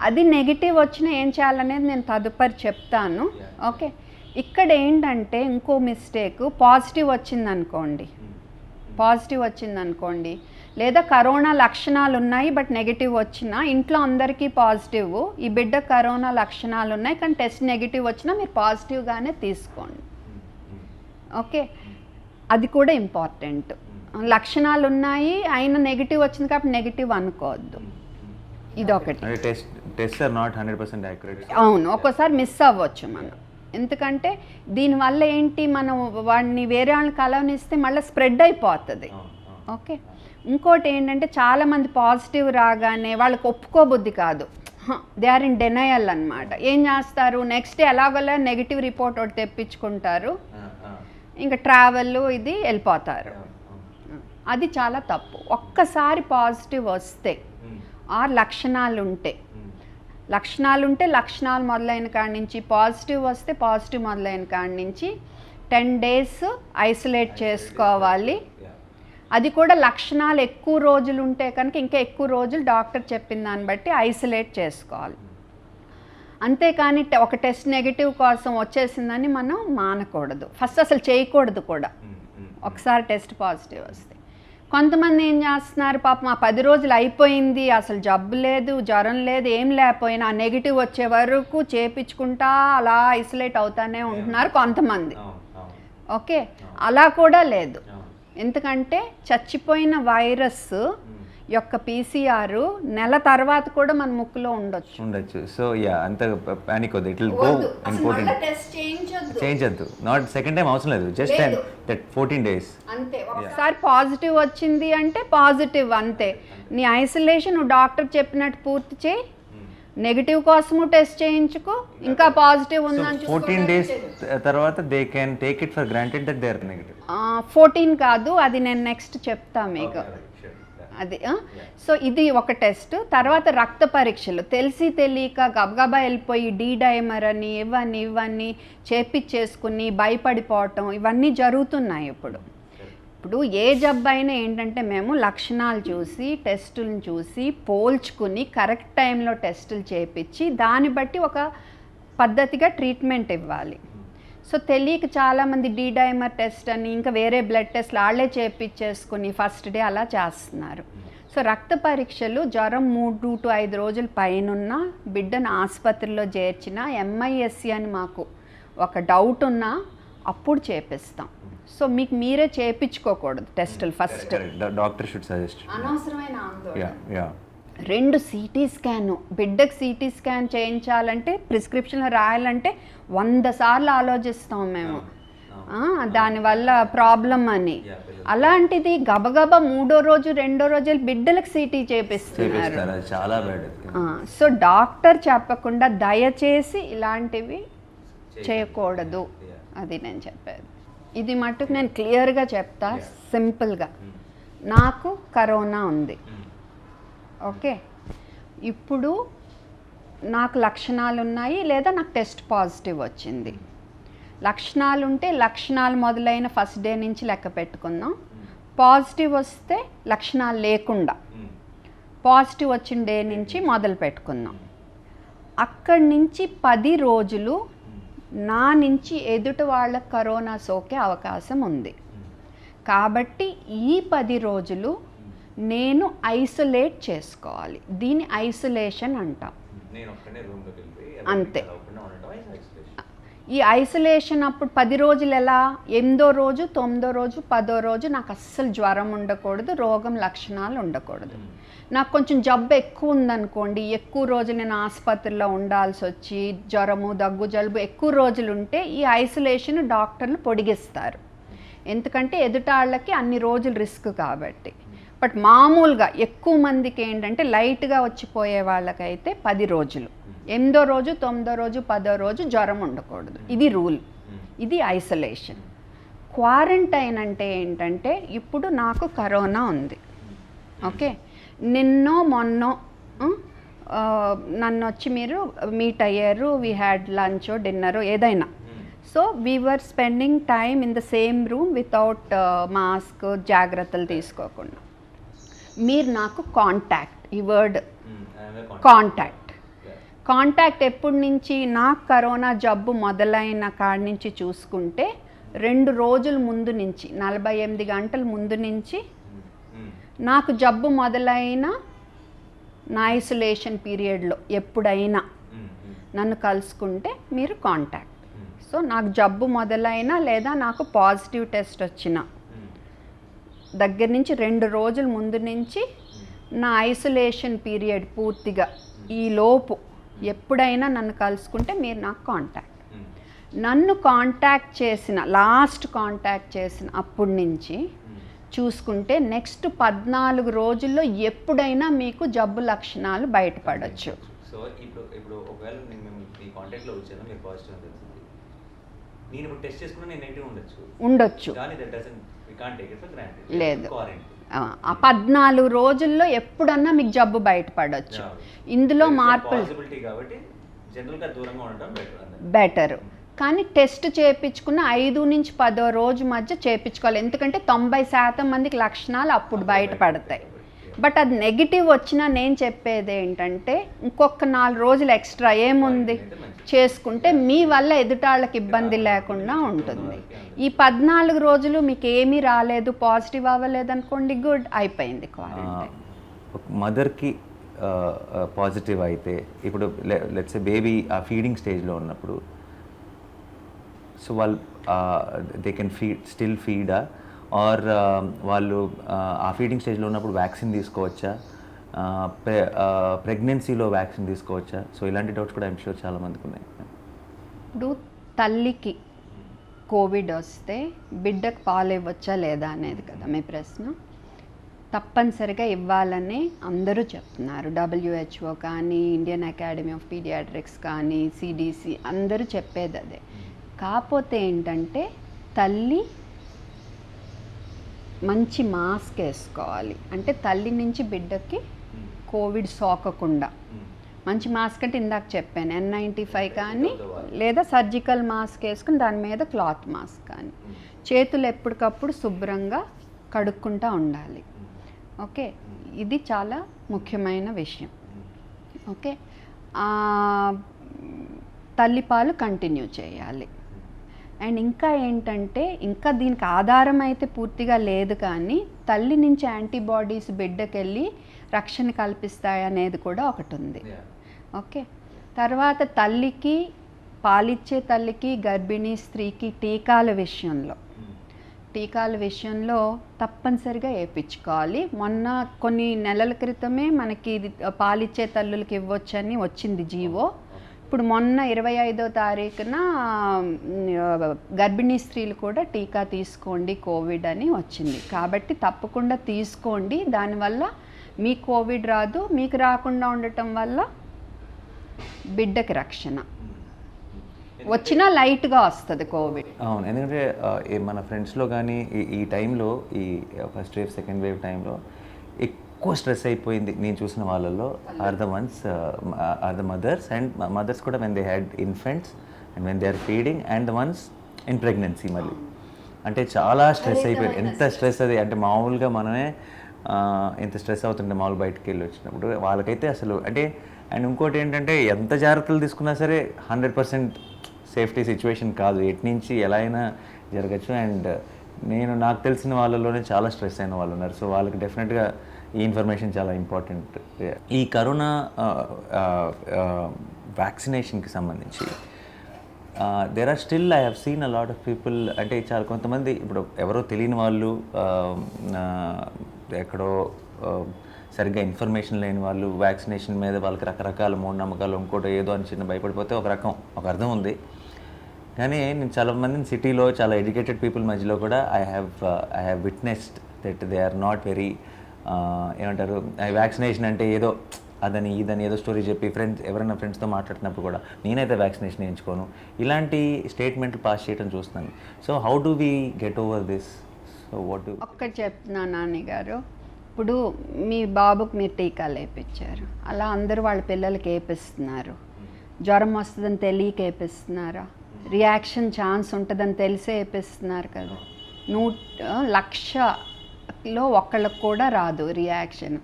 అది నెగిటివ్ వచ్చినా ఏం చేయాలనేది నేను తదుపరి చెప్తాను. ఓకే, ఇక్కడ ఏంటంటే ఇంకో మిస్టేక్, పాజిటివ్ వచ్చిందనుకోండి లేదా కరోనా లక్షణాలు ఉన్నాయి బట్ నెగిటివ్ వచ్చినా, ఇంట్లో అందరికీ పాజిటివ్, ఈ బిడ్డ కరోనా లక్షణాలు ఉన్నాయి కానీ టెస్ట్ నెగిటివ్ వచ్చినా మీరు పాజిటివ్గానే తీసుకోండి. ఓకే, అది కూడా ఇంపార్టెంట్. లక్షణాలు ఉన్నాయి అయినా నెగిటివ్ వచ్చింది కాబట్టి నెగిటివ్ అనుకోవద్దు, ఇదొకటి. అవును, ఒక్కోసారి మిస్ అవ్వచ్చు మనం, ఎందుకంటే దీనివల్ల ఏంటి, మనం వాడిని వేరే వాళ్ళని కలవనిస్తే మళ్ళీ స్ప్రెడ్ అయిపోతుంది. ఓకే, ఇంకోటి ఏంటంటే చాలామంది పాజిటివ్ రాగానే వాళ్ళకి ఒప్పుకోబుద్ధి కాదు, దే ఆర్ ఇన్ డెనయల్ అనమాట. ఏం చేస్తారు, నెక్స్ట్ డే ఎలాగోలా నెగిటివ్ రిపోర్ట్ ఒకటి తెప్పించుకుంటారు, ఇంకా ట్రావెల్ ఇది వెళ్ళిపోతారు. అది చాలా తప్పు. ఒక్కసారి పాజిటివ్ వస్తే లక్షణాలు ఉంటే లక్షణాలు మొదలైన కాడి నుంచి, పాజిటివ్ వస్తే పాజిటివ్ మొదలైన కాడి నుంచి 10 days ఐసోలేట్ చేసుకోవాలి. అది కూడా లక్షణాలు ఎక్కువ రోజులు ఉంటే కనుక ఇంకా ఎక్కువ రోజులు డాక్టర్ చెప్పిన దాన్ని బట్టి ఐసోలేట్ చేసుకోవాలి. అంతేకాని ఒక టెస్ట్ నెగిటివ్ కోసం వచ్చేసిందని మనం మానకూడదు, ఫస్ట్ అసలు చేయకూడదు కూడా. ఒకసారి టెస్ట్ పాజిటివ్ వస్తే కొంతమంది ఏం చేస్తున్నారు, పాపం ఆ 10 రోజులు అయిపోయింది, అసలు జబ్బు లేదు, జ్వరం లేదు, ఏం లేకపోయినా ఆ నెగిటివ్ వచ్చే వరకు చేపించుకుంటా అలా ఐసోలేట్ అవుతానే ఉంటున్నారు కొంతమంది. ఓకే, అలా కూడా లేదు. ఎందుకంటే చచ్చిపోయిన వైరస్ యొక్క PCR నెల తర్వాత కూడా మన ముక్కులో ఉండొచ్చు. సో యా, అంత పానిక్ వద్దు, ఇట్ విల్ గో. ఇంపార్టెంట్ చేయించద్దు, నాట్ సెకండ్ టైం అవసరం లేదు, జస్ట్ 14 days అంతే. ఒకసారి పాజిటివ్ వచ్చింది అంటే పాజిటివ్ అంతే. నీ ఐసోలేషన్ నువ్వు డాక్టర్ చెప్పినట్టు పూర్తి చేయి, నెగిటివ్ కోసము టెస్ట్ చేయించుకో, ఇంకా పాజిటివ్ ఉందని 14 days తర్వాత they can take it for granted that they are negative. 14 కాదు, అది నేను నెక్స్ట్ చెప్తా మీకు. అది సో ఇది ఒక టెస్ట్. తర్వాత రక్త పరీక్షలు తెలిసి తెలియక గబగబా వెళ్ళిపోయి డైమర్ అని ఇవన్నీ చేపించేసుకుని భయపడిపోవటం ఇవన్నీ జరుగుతున్నాయి ఇప్పుడు ఏ జబ్బు అయినా ఏంటంటే మేము లక్షణాలు చూసి టెస్టులను చూసి పోల్చుకుని కరెక్ట్ టైంలో టెస్టులు చేపించి దాన్ని బట్టి ఒక పద్ధతిగా ట్రీట్మెంట్ ఇవ్వాలి. సో తెలియక చాలామంది డైమర్ టెస్ట్ అని ఇంకా వేరే బ్లడ్ టెస్ట్లు వాళ్ళే చేపించేసుకుని ఫస్ట్ డే అలా చేస్తున్నారు. సో రక్త పరీక్షలు జ్వరం 3 to 5 రోజుల పైన బిడ్డను ఆసుపత్రిలో చేర్చిన MISC అని మాకు ఒక డౌట్ ఉన్నా అప్పుడు చేపిస్తాం. సో మీకు మీరే చేయించుకోకూడదు టెస్టులు ఫస్ట్, డాక్టర్ షుడ్ సజెస్ట్. అనవసరమైన ఆందోళన. 2 CT స్కాను, బిడ్డకు CT స్కాన్ చేయించాలంటే ప్రిస్క్రిప్షన్లో రాయాలంటే 100 సార్లు ఆలోచిస్తాం మేము, దానివల్ల ప్రాబ్లం అని. అలాంటిది గబగబా 3వ రోజు 2వ రోజు బిడ్డలకు CT చేపిస్తున్నారు. సో డాక్టర్ చెప్పకుండా దయచేసి ఇలాంటివి చేయకూడదు, అది నేను చెప్పేది. ఇది మట్టుకు నేను క్లియర్గా చెప్తా, సింపుల్గా. నాకు కరోనా ఉంది, ఓకే, ఇప్పుడు నాకు లక్షణాలు ఉన్నాయి లేదా నాకు టెస్ట్ పాజిటివ్ వచ్చింది. లక్షణాలు ఉంటే లక్షణాలు మొదలైన ఫస్ట్ డే నుంచి లెక్క పెట్టుకుందాం. పాజిటివ్ వస్తే లక్షణాలు లేకుండా పాజిటివ్ వచ్చిన డే నుంచి మొదలు పెట్టుకుందాం. అక్కడి నుంచి 10 రోజులు నా నుంచి ఎదుటి వాళ్ళకి కరోనా సోకే అవకాశం ఉంది. కాబట్టి ఈ 10 రోజులు నేను ఐసోలేట్ చేసుకోవాలి, దీన్ని ఐసోలేషన్ అంటాం. అంతే. ఈ ఐసోలేషన్ అప్పుడు 10 రోజులు ఎలా, 8వ రోజు 9వ రోజు 10వ రోజు నాకు అస్సలు జ్వరం ఉండకూడదు, రోగం లక్షణాలు ఉండకూడదు. నాకు కొంచెం జబ్బు ఎక్కువ ఉందనుకోండి, ఎక్కువ రోజులు నేను ఆసుపత్రిలో ఉండాల్సి వచ్చి జ్వరము దగ్గు జలుబు ఎక్కువ రోజులు ఉంటే ఈ ఐసోలేషన్ డాక్టర్లు పొడిగిస్తారు, ఎందుకంటే ఎదుటాళ్ళకి అన్ని రోజులు రిస్క్ కాబట్టి. బట్ మామూలుగా ఎక్కువ మందికి ఏంటంటే లైట్గా వచ్చిపోయే వాళ్ళకైతే 10 రోజులు, 8వ రోజు 9వ రోజు 10వ రోజు జ్వరం ఉండకూడదు, ఇది రూల్. ఇది ఐసోలేషన్. క్వారంటైన్ అంటే ఏంటంటే ఇప్పుడు నాకు కరోనా ఉంది, ఓకే, నిన్నో మొన్నో నన్ను వచ్చి మీరు మీట్ అయ్యారు, వీ హ్యాడ్ లంచ్ డిన్నర్ ఏదైనా. So we were spending time in the same room without mask, జాగ్రత్తలు తీసుకోకుండా. మీరు నాకు కాంటాక్ట్, ఈ వర్డ్ కాంటాక్ట్ ఎప్పటి నుంచి, నాకు కరోనా జబ్బు మొదలైన కాడి నుంచి చూసుకుంటే 2 రోజుల ముందు నుంచి 48 గంటల ముందు నుంచి నాకు జబ్బు మొదలైన నా ఐసోలేషన్ పీరియడ్లో ఎప్పుడైనా నన్ను కలుసుకుంటే మీరు కాంటాక్ట్. సో నాకు జబ్బు మొదలైనా లేదా నాకు పాజిటివ్ టెస్ట్ వచ్చిన దగ్గర నుంచి 2 రోజుల ముందు నుంచి నా ఐసోలేషన్ పీరియడ్ పూర్తిగా ఈ లోపు ఎప్పుడైనా నన్ను కలుసుకుంటే మీరు నాకు కాంటాక్ట్. నన్ను కాంటాక్ట్ చేసిన లాస్ట్ కాంటాక్ట్ చేసిన అప్పటి నుంచి చూసుకుంటే నెక్స్ట్ 14 రోజుల్లో ఎప్పుడైనా మీకు జబ్బు లక్షణాలు బయటపడవచ్చు. సో ఇప్పుడు ఒకవేళ నేను మీ కాంటాక్ట్లో వచ్చాను, మీరు పాజిటివ్ అని తెలిసింది, నేను ఇప్పుడు టెస్ట్ చేసుకున్నా నేను నెగిటివ్ ఉండొచ్చు కానీ that doesn't we can't take it for granted. లేదు, ఆ 14 రోజుల్లో ఎప్పుడన్నా మీకు జబ్బు బయటపడవచ్చు. ఇందులో మార్పులు కాబట్టి జనరల్గా దూరంగా ఉండడం బెటర్. కానీ టెస్ట్ చేయించుకున్న 5 నుంచి 10వ రోజు మధ్య చేయించుకోవాలి, ఎందుకంటే 90% మందికి లక్షణాలు అప్పుడు బయటపడతాయి. బట్ అది నెగిటివ్ వచ్చినా నేను చెప్పేది ఏంటంటే ఇంకొక 4 రోజులు ఎక్స్ట్రా ఏముంది చేసుకుంటే మీ వల్ల ఎదుటాళ్ళకి ఇబ్బంది లేకుండా ఉంటుంది. ఈ 14 రోజులు మీకు ఏమీ రాలేదు, పాజిటివ్ అవ్వలేదు అనుకోండి, గుడ్, అయిపోయింది క్వారంటైన్. మదర్కి పాజిటివ్ అయితే ఇప్పుడు లెట్స్ బేబీ ఆ ఫీడింగ్ స్టేజ్లో ఉన్నప్పుడు సో వాళ్ళు దే కెన్ స్టిల్ ఫీడా ఆర్ వాళ్ళు ఆ ఫీడింగ్ స్టేజ్లో ఉన్నప్పుడు వ్యాక్సిన్ తీసుకోవచ్చా, ప్రెగ్నెన్సీలో వ్యాక్సిన్ తీసుకోవచ్చా? సో ఇలాంటి డౌట్స్ కూడా ఐమ్ షూర్ చాలామందికి ఉన్నాయి. ఇప్పుడు తల్లికి కోవిడ్ వస్తే బిడ్డకు పాలు ఇవ్వచ్చా లేదా అనేది కదా మీ ప్రశ్న. తప్పనిసరిగా ఇవ్వాలని అందరూ చెప్తున్నారు. WHO కానీ, ఇండియన్ అకాడమీ ఆఫ్ పీడియాట్రిక్స్ కానీ, CDC అందరూ చెప్పేది అదే. కాకపోతే ఏంటంటే తల్లి మంచి మాస్క్ వేసుకోవాలి. అంటే తల్లి నుంచి బిడ్డకి కోవిడ్ సోకకుండా మంచి మాస్క్ అంటే ఇందాక చెప్పాను, N95 కానీ లేదా సర్జికల్ మాస్క్ వేసుకుని దాని మీద క్లాత్ మాస్క్ కానీ, చేతులు ఎప్పటికప్పుడు శుభ్రంగా కడుక్కుంటూ ఉండాలి. ఓకే, ఇది చాలా ముఖ్యమైన విషయం. ఓకే, తల్లిపాలు కంటిన్యూ చేయాలి. అండ్ ఇంకా ఏంటంటే, ఇంకా దీనికి ఆధారం అయితే పూర్తిగా లేదు కానీ తల్లి నుంచి యాంటీబాడీస్ బిడ్డకెళ్ళి రక్షణ కల్పిస్తాయి అనేది కూడా ఒకటి ఉంది. ఓకే, తర్వాత తల్లికి, పాలిచ్చే తల్లికి, గర్భిణీ స్త్రీకి టీకాల విషయంలో తప్పనిసరిగా వేయించుకోవాలి. మొన్న కొన్ని నెలల క్రితమే మనకి ఇది పాలిచ్చే తల్లులకి ఇవ్వచ్చని వచ్చింది జీవో. ఇప్పుడు మొన్న 25వ తారీఖున గర్భిణీ స్త్రీలు కూడా టీకా తీసుకోండి కోవిడ్ అని వచ్చింది. కాబట్టి తప్పకుండా తీసుకోండి. దానివల్ల మీ కోవిడ్ రాదు, మీకు రాకుండా ఉండటం వల్ల బిడ్డకి రక్షణ. వచ్చినా లైట్గా వస్తుంది కోవిడ్. అవును, ఎందుకంటే మన ఫ్రెండ్స్లో కానీ ఈ టైంలో, ఈ ఫస్ట్ వేవ్ సెకండ్ వేవ్ టైంలో ఎక్కువ స్ట్రెస్ అయిపోయింది నేను చూసిన వాళ్ళల్లో are the mothers. And mothers కూడా when they had infants and when they are feeding and the ones in pregnancy మళ్ళీ అంటే చాలా స్ట్రెస్ అయిపోయారు. ఎంత స్ట్రెస్ అది అంటే మామూలుగా మనమే ఎంత స్ట్రెస్ అవుతుంటే మామూలు బయటకు వెళ్ళి వచ్చినప్పుడు వాళ్ళకైతే అసలు అంటే. అండ్ ఇంకోటి ఏంటంటే ఎంత జాగ్రత్తలు తీసుకున్నా సరే 100% సేఫ్టీ సిచ్యువేషన్ కాదు, ఎటు నుంచి ఎలా అయినా జరగచ్చు. అండ్ నాకు తెలిసిన వాళ్ళలోనే చాలా స్ట్రెస్ అయిన వాళ్ళు ఉన్నారు. సో వాళ్ళకి డెఫినెట్గా ఈ ఇన్ఫర్మేషన్ చాలా ఇంపార్టెంట్. ఈ కరోనా వ్యాక్సినేషన్కి సంబంధించి there are still I have seen a lot of people, అంటే చాలా కొంతమంది ఇప్పుడు ఎవరో తెలియని వాళ్ళు, ఎక్కడో సరిగ్గా ఇన్ఫర్మేషన్ లేని వాళ్ళు, వ్యాక్సినేషన్ మీద వాళ్ళకి రకరకాల మూఢనమ్మకాలు, ఇంకోటి ఏదో అని చిన్న భయపడిపోతే ఒక అర్థం ఉంది. కానీ నేను చాలామందిని సిటీలో చాలా ఎడ్యుకేటెడ్ పీపుల్ మధ్యలో కూడా I have witnessed that they are not very ఏమంటారు, వ్యాక్సినేషన్ అంటే ఏదో అదని ఇదని ఏదో స్టోరీ చెప్పి ఎవరైనా ఫ్రెండ్స్తో మాట్లాడుతున్నప్పుడు కూడా నేనైతే వ్యాక్సినేషన్ వేయించుకోను, ఇలాంటి స్టేట్మెంట్లు పాస్ చేయడం చూస్తున్నాను. So how do we get over this? So what do ఒక్కటి చెప్తున్నా నాని గారు, ఇప్పుడు మీ బాబుకి మీరు టీకాలు వేయించారు, అలా అందరూ వాళ్ళ పిల్లలకి వేపిస్తున్నారు. జ్వరం వస్తుందని తెలియక వేపిస్తున్నారా? రియాక్షన్ ఛాన్స్ ఉంటుందని తెలిసే వేపిస్తున్నారు కదా. 1,00,000లో ఒక్కళ్ళకు కూడా రాదు రియాక్షన్,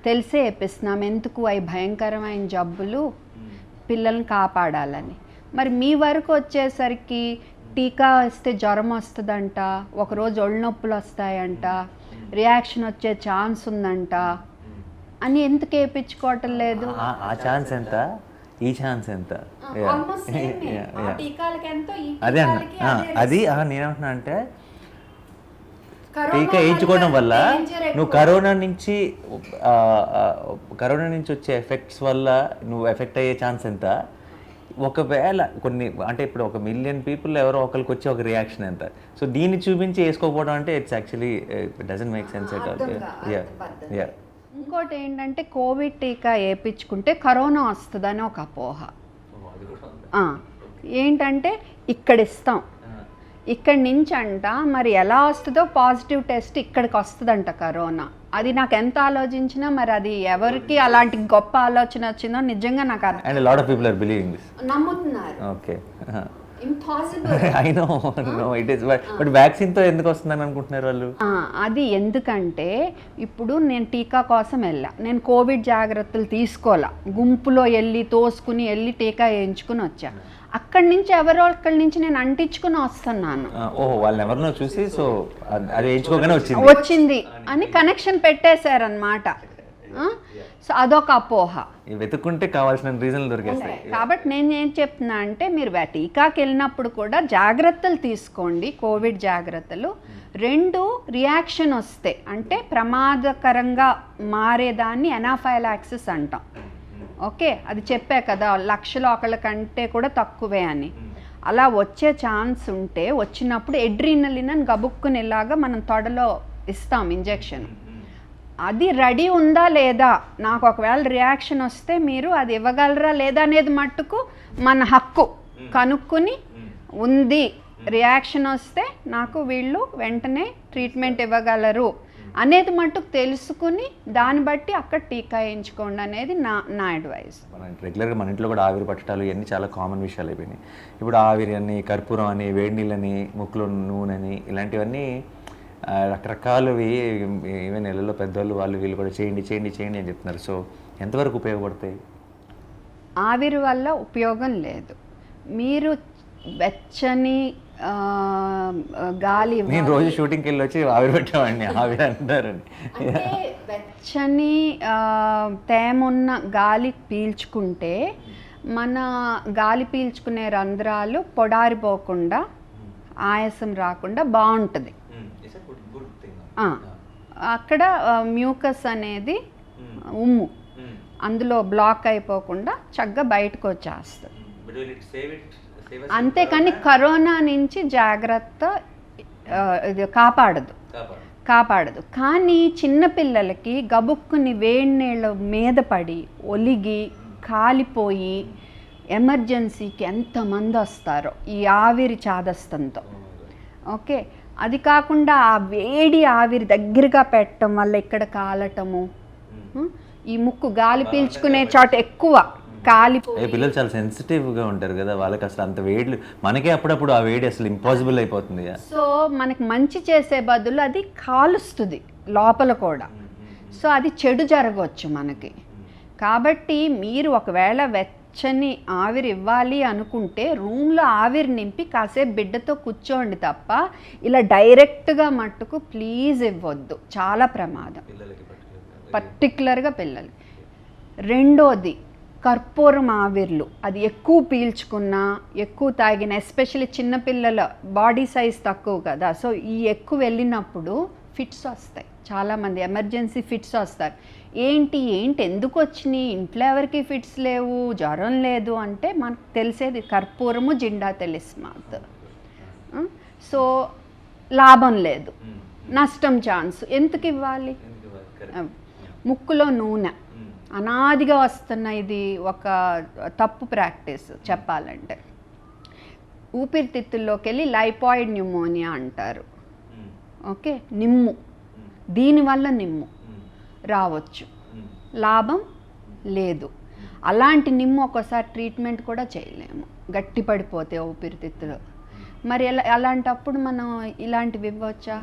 తెలిసే వేపిస్తున్నాం. ఎందుకు? అవి భయంకరమైన జబ్బులు, పిల్లల్ని కాపాడాలని. మరి మీ వరకు వచ్చేసరికి టీకా ఇస్తే జ్వరం వస్తుందంట, ఒకరోజు ఒళ్ళు నొప్పులు వస్తాయంట, రియాక్షన్ వచ్చే ఛాన్స్ ఉందంట అని ఎందుకు వేయించుకోవటం లేదు? ఆ ఛాన్స్ ఎంత, ఈ ఛాన్స్ ఎంత? అదే అన్న, అది నేనేమంటున్నా అంటే టీకా వేయించుకోవడం వల్ల నువ్వు కరోనా నుంచి వచ్చే ఎఫెక్ట్స్ వల్ల నువ్వు ఎఫెక్ట్ అయ్యే ఛాన్స్ ఎంత? ఒకవేళ కొన్ని అంటే ఇప్పుడు 1 మిలియన్ పీపుల్ ఎవరో ఒకరికి వచ్చే ఒక రియాక్షన్ ఎంత? సో దీన్ని చూపించి వేసుకోకపోవడం అంటే it's actually doesn't make sense at all. Yeah, ఇంకోటి ఏంటంటే కోవిడ్ టీకా వేయించుకుంటే కరోనా వస్తుందని ఒక అపోహ. ఏంటంటే ఇక్కడ ఇస్తాం, ఇక్కడి నుంచి అంట, మరి ఎలా వస్తుందో పాజిటివ్ టెస్ట్ ఇక్కడికి వస్తుందంట కరోనా. అది నాకు ఎంత ఆలోచించినా మరి అది ఎవరికి అలాంటి గొప్ప ఆలోచన వచ్చిందో నిజంగా నాకు and lot of people are believing this, నమ్ముతున్నారు. Okay, I know no it is but వ్యాక్సిన్తో ఎందుకు వస్తుందని అనుకుంటున్నారు వాళ్ళు? అది ఎందుకంటే ఇప్పుడు నేను టీకా కోసం వెళ్ళా, నేను కోవిడ్ జాగ్రత్తలు తీసుకోవాలా, గుంపులో వెళ్ళి తోసుకుని వెళ్ళి టీకా వేయించుకుని వచ్చా, అక్కడి నుంచి ఎవరో అక్కడి నుంచి నేను అంటించుకుని వస్తున్నాను. ఓహో, వాళ్ళని ఎవరినో చూసి సో అది వేయించుకోగానే వచ్చింది అని కనెక్షన్ పెట్టేశారనమాట. సో అదొక అపోహ. వెతుక్కుంటే కావాల్సిన రీజన్లు దొరికేస్తాయి. కాబట్టి నేను ఏం చెప్తున్నా అంటే మీరు టీకాకి వెళ్ళినప్పుడు కూడా జాగ్రత్తలు తీసుకోండి, కోవిడ్ జాగ్రత్తలు. 2 రియాక్షన్ వస్తే అంటే ప్రమాదకరంగా మారేదాన్ని ఎనాఫైలాక్సిస్ అంటాం. ఓకే, అది చెప్పా కదా, లక్షలో ఒకళ్ళ కంటే కూడా తక్కువే అని. అలా వచ్చే ఛాన్స్ ఉంటే వచ్చినప్పుడు ఎడ్రినలిన్ అని గబుక్కుని ఇలాగా మనం తొడలో ఇస్తాం ఇంజెక్షన్. అది రెడీ ఉందా లేదా, నాకు ఒకవేళ రియాక్షన్ వస్తే మీరు అది ఇవ్వగలరా లేదా అనేది మట్టుకు మన హక్కు. కనుక్కుని ఉంది రియాక్షన్ వస్తే నాకు వీళ్ళు వెంటనే ట్రీట్మెంట్ ఇవ్వగలరు అనేది మట్టుకు తెలుసుకుని దాన్ని బట్టి అక్కడ టీకా వేయించుకోండి అనేది నా అడ్వైస్. రెగ్యులర్గా మన ఇంట్లో కూడా ఆవిరి పట్టడాలు ఇవన్నీ చాలా కామన్ విషయాలు అయిపోయినాయి. ఇప్పుడు ఆవిరి అని, కర్పూరం అని, వేడి నీళ్ళని, ముక్కులో నూనె అని, ఇలాంటివన్నీ రకరకాలవి ఈవెన్ నెలలో పెద్దవాళ్ళు వాళ్ళు వీళ్ళు కూడా చేయండి చేయండి చేయండి అని చెప్తున్నారు. సో ఎంతవరకు ఉపయోగపడతాయి? ఆవిరి వల్ల ఉపయోగం లేదు. మీరు వెచ్చని గాలి, నేను రోజు షూటింగ్కి వెళ్ళి వచ్చి ఆవిరి పెట్టేవాడిని, ఆవిరి అంటారని. వెచ్చని తేమున్న గాలి పీల్చుకుంటే మన గాలి పీల్చుకునే రంధ్రాలు పొడారిపోకుండా, ఆయాసం రాకుండా బాగుంటుంది. అక్కడ మ్యూకస్ అనేది ఉమ్ము అందులో బ్లాక్ అయిపోకుండా చక్కగా బయటకు వచ్చేస్తుంది. అంతేకాని కరోనా నుంచి జాగ్రత్త ఇది కాపాడదు. కానీ చిన్నపిల్లలకి గబుక్కుని వేడి నీళ్ళ మీద పడి ఒలిగి కాలిపోయి ఎమర్జెన్సీకి ఎంతమంది వస్తారో ఈ ఆవిరి చాదస్తంతో. ఓకే, అది కాకుండా ఆ వేడి ఆవిరి దగ్గరగా పెట్టడం వల్ల ఇక్కడ కాలటము, ఈ ముక్కు గాలి పీల్చుకునే చోట ఎక్కువ కాలిపోయి, పిల్లలు చాలా సెన్సిటివ్గా ఉంటారు కదా, వాళ్ళకి అసలు అంత వేడి, మనకే అప్పుడప్పుడు ఆ వేడి అసలు ఇంపాసిబుల్ అయిపోతుంది. సో మనకి మంచి చేసే బదులు అది కాలుస్తుంది లోపల కూడా. సో అది చెడు జరగవచ్చు మనకి. కాబట్టి మీరు ఒకవేళ వెచ్చని ఆవిరి ఇవ్వాలి అనుకుంటే రూమ్లో ఆవిరి నింపి కాసేపు బిడ్డతో కూర్చోండి తప్ప ఇలా డైరెక్ట్గా మట్టుకు ప్లీజ్ ఇవ్వద్దు, చాలా ప్రమాదం, పర్టికులర్గా పిల్లలు. రెండోది కర్పూరం ఆవిర్లు, అది ఎక్కువ పీల్చుకున్నా ఎక్కువ తాగిన, ఎస్పెషల్లీ చిన్నపిల్లల బాడీ సైజ్ తక్కువ కదా, సో ఈ ఎక్కువ వెళ్ళినప్పుడు ఫిట్స్ వస్తాయి. చాలామంది ఎమర్జెన్సీ ఫిట్స్ వస్తారు. ఏంటి ఎందుకు వచ్చినాయి, ఇంట్లో ఎవరికి ఫిట్స్ లేవు, జ్వరం లేదు అంటే మనకు తెలిసేది కర్పూరము జిండా తెలిస్మాత్. సో లాభం లేదు, నష్టం ఛాన్స్, ఎందుకు ఇవ్వాలి? ముక్కులో నూనె అనాదిగా వస్తున్న ఇది ఒక తప్పు ప్రాక్టీస్ చెప్పాలంటే. ఊపిరితిత్తుల్లోకి వెళ్ళి లైపాయిడ్ న్యూమోనియా అంటారు. ఓకే, నిమ్ము, దీనివల్ల నిమ్ము రావచ్చు, లాభం లేదు. అలాంటి నిమ్ము ఒకసారి ట్రీట్మెంట్ కూడా చేయలేము, గట్టి పడిపోతే ఊపిరితిత్తులు. మరి అలాంటప్పుడు మనం ఇలాంటివి ఇవ్వచ్చా?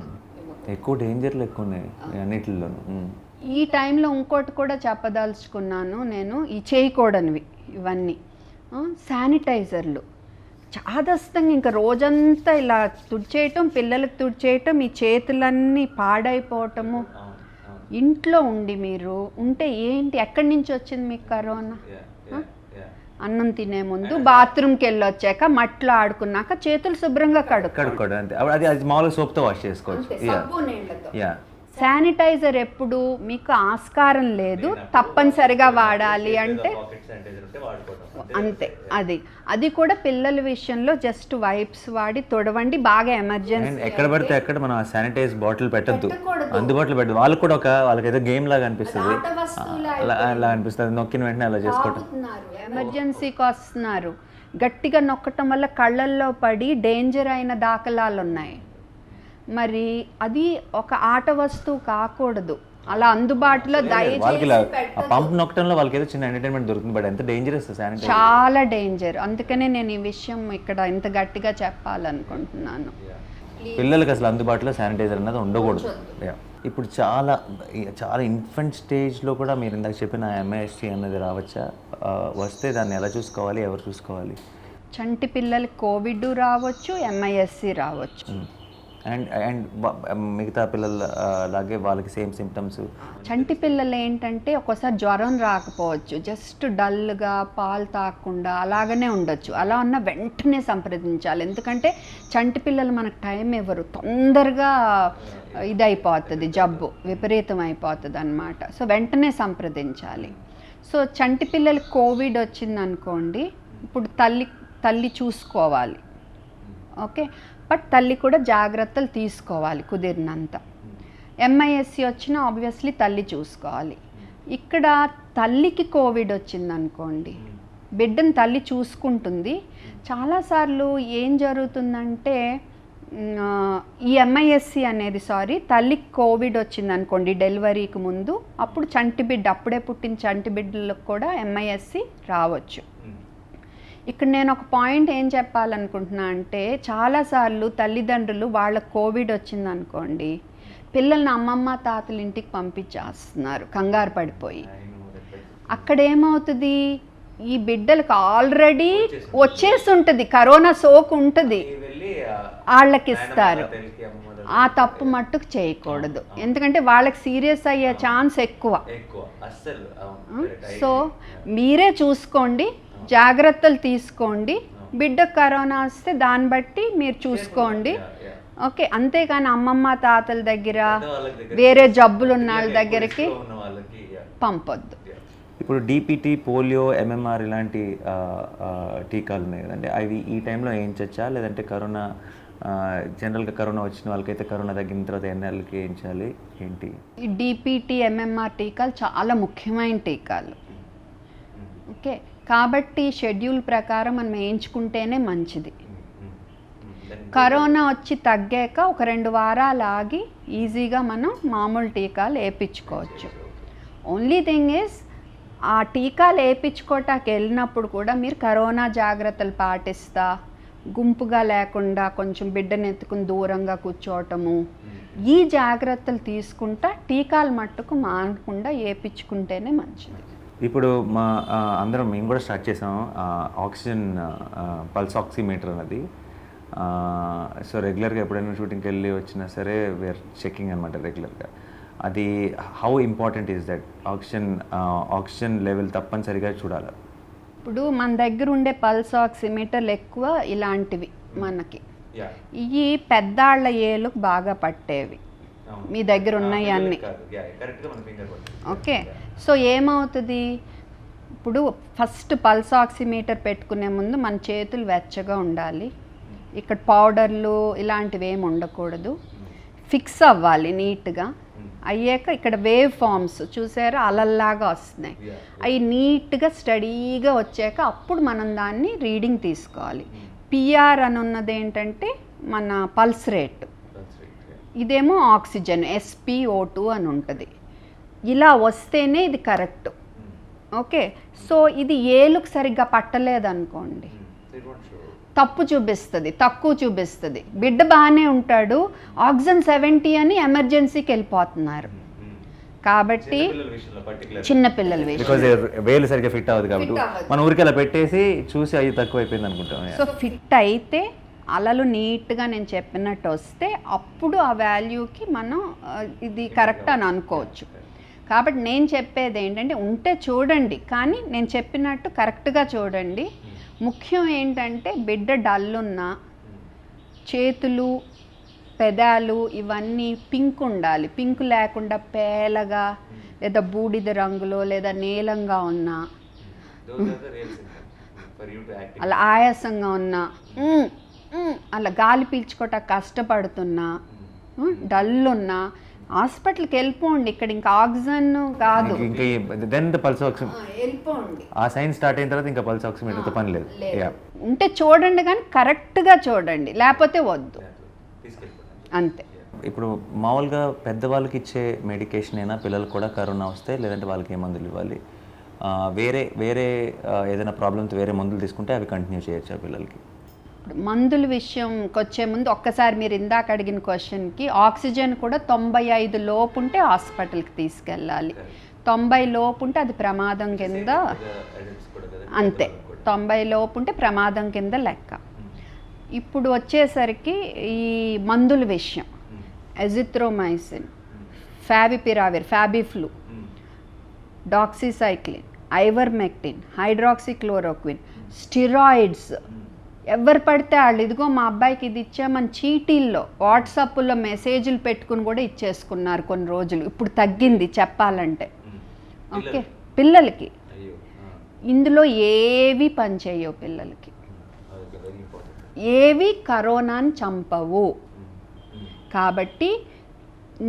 ఎక్కువ డేంజర్లు ఎక్కువ ఉన్నాయి అన్నిటిలోనూ. ఈ టైంలో ఇంకోటి కూడా చెప్పదలుచుకున్నాను నేను, ఈ చేయకూడనివి ఇవన్నీ శానిటైజర్లు. చాదస్తంగా ఇంకా రోజంతా ఇలా తుడిచేయటం, పిల్లలకు తుడిచేయటం, ఈ చేతులన్నీ పాడైపోవటము. ఇంట్లో ఉండి మీరు ఉంటే ఏంటి, ఎక్కడి నుంచి వచ్చింది మీకు కరోనా? అన్నం తినే ముందు బాత్రూమ్కి వెళ్ళి వచ్చాక మట్లో ఆడుకున్నాక చేతులు శుభ్రంగా కడుక్కోవడం అంతే. అది మామూలుగా సోప్తో వాష్ చేసుకోవచ్చు. శానిటైజర్ ఎప్పుడు మీకు ఆస్కారం లేదు, తప్పనిసరిగా వాడాలి అంటే అంతే. అది కూడా పిల్లల విషయంలో జస్ట్ వైప్స్ వాడి తొడవండి, బాగా ఎమర్జెన్సీ. ఎక్కడ పడితే ఎక్కడ మనం శానిటైజ్ బాటిల్ పెట్టద్దు, అందుబాటులో పెట్టదు. వాళ్ళకి కూడా వాళ్ళకి ఏదో గేమ్ లాగా అనిపిస్తుంది, అలా అనిపిస్తుంది, నొక్కిన వెంటనే అలా చేసుకోవటం. ఎమర్జెన్సీకి వస్తున్నారు, గట్టిగా నొక్కటం వల్ల కళ్ళల్లో పడి డేంజర్ అయిన దాఖలాలు ఉన్నాయి. మరి అది ఒక ఆట వస్తువు కాకూడదు, అలా అందుబాటులో వాళ్ళకి ఇలా దయచేసి ఆ పంప్ నొక్కడంలో వాళ్ళకి ఏదో చిన్న ఎంటర్టైన్మెంట్ దొరుకుతుంది, బట్ ఎంత డేంజరస్ శానిటైజర్. చాలా డేంజర్. అందుకనే నేను ఈ విషయం ఇక్కడ ఇంత గట్టిగా చెప్పాలనుకుంటున్నాను. పిల్లలకి అసలు అందుబాటులో శానిటైజర్ అన్నది ఉండకూడదు. Yeah. ఇప్పుడు చాలా చాలా ఇన్ఫెంట్ స్టేజ్లో కూడా మీరు ఇందాక చెప్పిన MIST అన్నది రావచ్చా? వస్తే దాన్ని ఎలా చూసుకోవాలి, ఎవరు చూసుకోవాలి? చంటి పిల్లలకి కోవిడ్ రావచ్చు, MISC రావచ్చు. అండ్ మిగతా పిల్లల లాగే వాళ్ళకి సేమ్ సిమ్టమ్స్. చంటి పిల్లలు ఏంటంటే ఒక్కోసారి జ్వరం రాకపోవచ్చు, జస్ట్ డల్గా పాలు తాగకుండా అలాగనే ఉండొచ్చు. అలా ఉన్న వెంటనే సంప్రదించాలి, ఎందుకంటే చంటి పిల్లలు మనకు టైం ఇవ్వరు, తొందరగా ఇదైపోతుంది, జబ్బు విపరీతం అయిపోతుంది అన్నమాట. సో వెంటనే సంప్రదించాలి. సో చంటి పిల్లలకి కోవిడ్ వచ్చిందనుకోండి, ఇప్పుడు తల్లి చూసుకోవాలి, ఓకే, బట్ తల్లి కూడా జాగ్రత్తలు తీసుకోవాలి కుదిరినంత. MISC వచ్చినా ఆబ్వియస్లీ తల్లి చూసుకోవాలి. ఇక్కడ తల్లికి కోవిడ్ వచ్చిందనుకోండి, బిడ్డను తల్లి చూసుకుంటుంది. చాలాసార్లు ఏం జరుగుతుందంటే ఈ MISC అనేది తల్లికి కోవిడ్ వచ్చిందనుకోండి డెలివరీకి ముందు, అప్పుడు చంటి బిడ్డ, అప్పుడే పుట్టిన చంటి బిడ్డలకు కూడా MISC రావచ్చు. ఇక్కడ నేను ఒక పాయింట్ ఏం చెప్పాలనుకుంటున్నా అంటే, చాలాసార్లు తల్లిదండ్రులు వాళ్ళకు కోవిడ్ వచ్చిందనుకోండి, పిల్లల్ని అమ్మమ్మ తాతల ఇంటికి పంపించేస్తున్నారు కంగారు పడిపోయి. అక్కడ ఏమవుతుంది, ఈ బిడ్డలకు ఆల్రెడీ వచ్చేసి ఉంటుంది, కరోనా సోకు ఉంటుంది, వాళ్ళకి ఇస్తారు. ఆ తప్పు మట్టుకు చేయకూడదు, ఎందుకంటే వాళ్ళకి సీరియస్ అయ్యే ఛాన్స్ ఎక్కువ. సో మీరే చూసుకోండి, జాగ్రత్తలు తీసుకోండి. బిడ్డకు కరోనా వస్తే దాన్ని బట్టి మీరు చూసుకోండి, ఓకే. అంతేగాని అమ్మమ్మ తాతల దగ్గర, వేరే జబ్బులు ఉన్న వాళ్ళ దగ్గరికి పంపొద్దు. ఇప్పుడు DPT, పోలియో, MMR ఇలాంటి టీకాలు ఉన్నాయి కదండి, అవి ఈ టైంలో వేయించచ్చా? లేదంటే కరోనా జనరల్గా కరోనా వచ్చిన వాళ్ళకైతే కరోనా తగ్గిన తర్వాత ఎన్నాళ్ళకి వేయించాలి, ఏంటి? ఈ DPT, MMR టీకాలు చాలా ముఖ్యమైన టీకాలు, ఓకే. కాబట్టి షెడ్యూల్ ప్రకారం మనం వేయించుకుంటేనే మంచిది. కరోనా వచ్చి తగ్గాక ఒక 2 వారాలు ఆగి ఈజీగా మనం మామూలు టీకాలు వేయించుకోవచ్చు. ఓన్లీ థింగ్ ఈజ్, ఆ టీకాలు వేయించుకోవటానికి వెళ్ళినప్పుడు కూడా మీరు కరోనా జాగ్రత్తలు పాటిస్తా, గుంపుగా లేకుండా కొంచెం బిడ్డను ఎత్తుకుని దూరంగా కూర్చోవటము, ఈ జాగ్రత్తలు తీసుకుంటా టీకాలు మట్టుకు మానకుండా వేయించుకుంటేనే మంచిది. ఇప్పుడు మేము కూడా స్టార్ట్ చేసాం ఆక్సిజన్ పల్స్ ఆక్సిమీటర్ అన్నది. సో రెగ్యులర్గా ఎప్పుడైనా షూటింగ్కి వెళ్ళి వచ్చినా సరే వేర్ చెకింగ్ అనమాట రెగ్యులర్గా. అది how important is that? Oxygen level తప్పనిసరిగా చూడాలి. ఇప్పుడు మన దగ్గర ఉండే పల్స్ ఆక్సిమీటర్లు ఎక్కువ ఇలాంటివి మనకి, ఇవి పెద్దాళ్ళ ఏళ్ళకు బాగా పట్టేవి, మీ దగ్గర ఉన్నాయి అన్నీ, ఓకే. సో ఏమవుతుంది, ఇప్పుడు ఫస్ట్ పల్స్ ఆక్సిమీటర్ పెట్టుకునే ముందు మన చేతులు వెచ్చగా ఉండాలి, ఇక్కడ పౌడర్లు ఇలాంటివి ఏమి ఉండకూడదు, ఫిక్స్ అవ్వాలి నీట్గా. అయ్యాక ఇక్కడ వేవ్ ఫామ్స్ చూసారా అలల్లాగా వస్తున్నాయి, అవి నీట్గా స్టడీగా వచ్చాక అప్పుడు మనం దాన్ని రీడింగ్ తీసుకోవాలి. PR అని ఉన్నది ఏంటంటే మన పల్స్ రేట్, ఇదేమో ఆక్సిజన్ SpO2 అని ఉంటుంది. ఇలా వస్తేనే ఇది కరెక్ట్, ఓకే. సో ఇది ఏలుకు సరిగ్గా పట్టలేదనుకోండి, తప్పు చూపిస్తుంది, తక్కువ చూపిస్తుంది. బిడ్డ బాగానే ఉంటాడు, ఆక్సిజన్ 70 అని ఎమర్జెన్సీకి వెళ్ళిపోతున్నారు. కాబట్టి చిన్నపిల్లల వేలు సరిగ్గా ఫిట్ అవ్వదు కాబట్టి మన ఊరికి అలా పెట్టేసి చూసి అది తక్కువ అయిపోయింది అనుకుంటాం. సో ఫిట్ అయితే అలలు నీట్గా నేను చెప్పినట్టు వస్తే అప్పుడు ఆ వాల్యూకి మనం ఇది కరెక్ట్ అని అనుకోవచ్చు. కాబట్టి నేను చెప్పేది ఏంటంటే, ఉంటే చూడండి, కానీ నేను చెప్పినట్టు కరెక్ట్గా చూడండి. ముఖ్యం ఏంటంటే బిడ్డ డల్లున్నా, చేతులు పెదాలు ఇవన్నీ పింక్ ఉండాలి. పింక్ లేకుండా పేలగా లేదా బూడిద రంగులో లేదా నీలంగా ఉన్నా, అలా ఆయాసంగా ఉన్నా, అలా గాలి పీల్చుకోవటం కష్టపడుతున్నా, డల్ ఉన్నా హాస్పిటల్కి వెళ్ళిపోండి. ఇక్కడ ఇంకా ఆక్సిజన్ కాదు, వెళ్ళిపోండి. ఆ సైన్స్ స్టార్ట్ అయిన తర్వాత ఇంకా పల్స్ ఆక్సిమీటర్తో పని లేదు. ఉంటే చూడండి, కానీ కరెక్ట్గా చూడండి, లేకపోతే వద్దు, అంతే. ఇప్పుడు మామూలుగా పెద్దవాళ్ళకి ఇచ్చే మెడికేషన్ అయినా పిల్లలకు కూడా కరోనా వస్తే లేదంటే వాళ్ళకి ఏ మందులు ఇవ్వాలి, వేరే వేరే ఏదైనా ప్రాబ్లమ్తో వేరే మందులు తీసుకుంటే అవి కంటిన్యూ చేయొచ్చు ఆ పిల్లలకి? ఇప్పుడు మందుల విషయంకి వచ్చే ముందు ఒక్కసారి మీరు ఇందాక అడిగిన క్వశ్చన్కి, ఆక్సిజన్ కూడా 95 లోపు ఉంటే హాస్పిటల్కి తీసుకెళ్ళాలి. 90 లోపు ఉంటే అది ప్రమాదం కింద, అంతే, 90 లోపు ఉంటే ప్రమాదం కింద లెక్క. ఇప్పుడు వచ్చేసరికి ఈ మందుల విషయం, azithromycin, favipiravir, Fabiflu, doxycycline, ivermectin, hydroxychloroquine, steroids, ఎవరు పడితే వాళ్ళు ఇదిగో మా అబ్బాయికి ఇది ఇచ్చామని చీటీల్లో వాట్సాప్లో మెసేజ్లు పెట్టుకుని కూడా ఇచ్చేసుకున్నారు కొన్ని రోజులు. ఇప్పుడు తగ్గింది చెప్పాలంటే. ఓకే, పిల్లలకి ఇందులో ఏవి పనిచేయవు, పిల్లలకి ఏవి కరోనాని చంపవు. కాబట్టి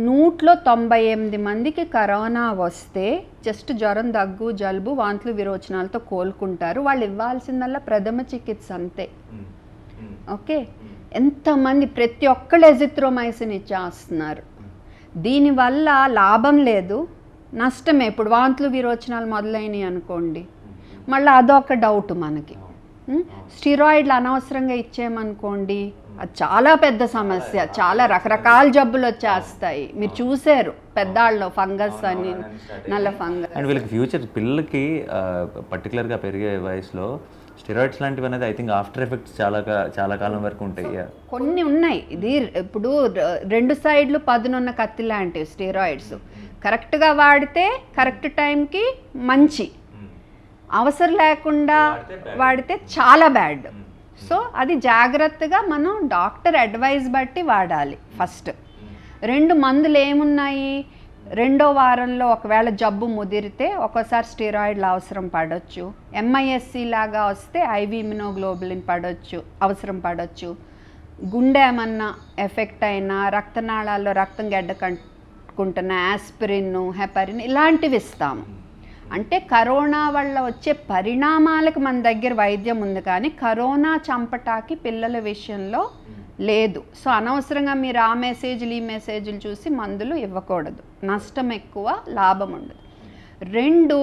198 మందికి కరోనా వస్తే జస్ట్ జ్వరం, దగ్గు, జలుబు, వాంతులు, విరోచనాలతో కోలుకుంటారు. వాళ్ళు ఇవ్వాల్సిందల్లా ప్రథమ చికిత్స అంతే. ఓకే, ఎంతమంది ప్రతి ఒక్కళ్ళు ఎజిత్రోమైసిన్ ఇచ్చేస్తున్నారు. దీనివల్ల లాభం లేదు, నష్టమే. ఇప్పుడు వాంతులు, విరోచనాలు మొదలైనవి అనుకోండి, మళ్ళీ అదొక డౌట్ మనకి. స్టిరాయిడ్లు అనవసరంగా ఇచ్చేయమనుకోండి, అది చాలా పెద్ద సమస్య, చాలా రకరకాల జబ్బులు వచ్చేస్తాయి. మీరు చూసారు పెద్దాళ్ళు ఫంగస్ అని, నల్ల ఫంగస్. అండ్ వీళ్ళకి ఫ్యూచర్ పిల్లలకి పర్టికులర్గా పెరిగే వయసులో స్టెరాయిడ్స్ లాంటివి అనేది ఐ థింక్ ఆఫ్టర్ ఎఫెక్ట్స్ చాలా కాలం వరకు ఉంటాయి. కొన్ని ఉన్నాయి. ఇది ఇప్పుడు 2 సైడ్లు పదునున్న కత్తి లాంటివి స్టెరాయిడ్స్. కరెక్ట్గా వాడితే కరెక్ట్ టైంకి మంచి, అవసరం లేకుండా వాడితే చాలా బ్యాడ్. సో అది జాగ్రత్తగా మనం డాక్టర్ అడ్వైస్ బట్టి వాడాలి. ఫస్ట్ 2 మందులు ఏమున్నాయి, 2వ వారంలో ఒకవేళ జబ్బు ముదిరితే ఒక్కోసారి స్టెరాయిడ్లు అవసరం పడవచ్చు. ఎంఐఎస్సి లాగా వస్తే ఐవి ఇమ్యునోగ్లోబులిన్ అవసరం పడవచ్చు. గుండె ఏమన్నా ఎఫెక్ట్ అయినా, రక్తనాళాల్లో రక్తం గడ్డ కట్టుకుంటున్న ఆస్పిరిన్, హెపరిన్ ఇలాంటివి ఇస్తాము. అంటే కరోనా వల్ల వచ్చే పరిణామాలకు మన దగ్గర వైద్యం ఉంది, కానీ కరోనా చంపటానికి పిల్లల విషయంలో లేదు. సో అనవసరంగా మీరు ఆ మెసేజ్లు ఈ మెసేజ్లు చూసి మందులు ఇవ్వకూడదు. నష్టం ఎక్కువ, లాభం ఉండదు. 2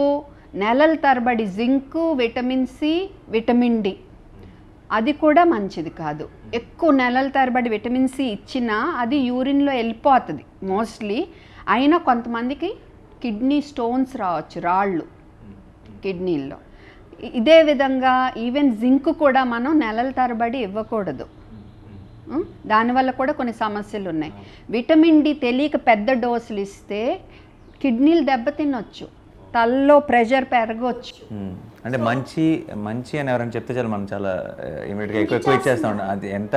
నెలల తరబడి zinc, vitamin C, vitamin D అది కూడా మంచిది కాదు. ఎక్కువ నెలల తరబడి విటమిన్ సి ఇచ్చినా అది యూరిన్లో వెళ్ళిపోతుంది మోస్ట్లీ. అయినా కొంతమందికి కిడ్నీ స్టోన్స్ రావచ్చు, రాళ్ళు కిడ్నీల్లో. ఇదే విధంగా ఈవెన్ జింక్ కూడా మనం నెలల తరబడి ఇవ్వకూడదు. దానివల్ల కూడా కొన్ని సమస్యలు ఉన్నాయి. విటమిన్ డి తెలియక పెద్ద డోసులు ఇస్తే కిడ్నీలు దెబ్బతినొచ్చు, తలలో ప్రెషర్ పెరగవచ్చు. అంటే మంచి అని ఎవరైనా చెప్తే చాలా మనం చాలా ఇమీడియట్గా ఎక్కువ ఇచ్చేస్తాం. అది ఎంత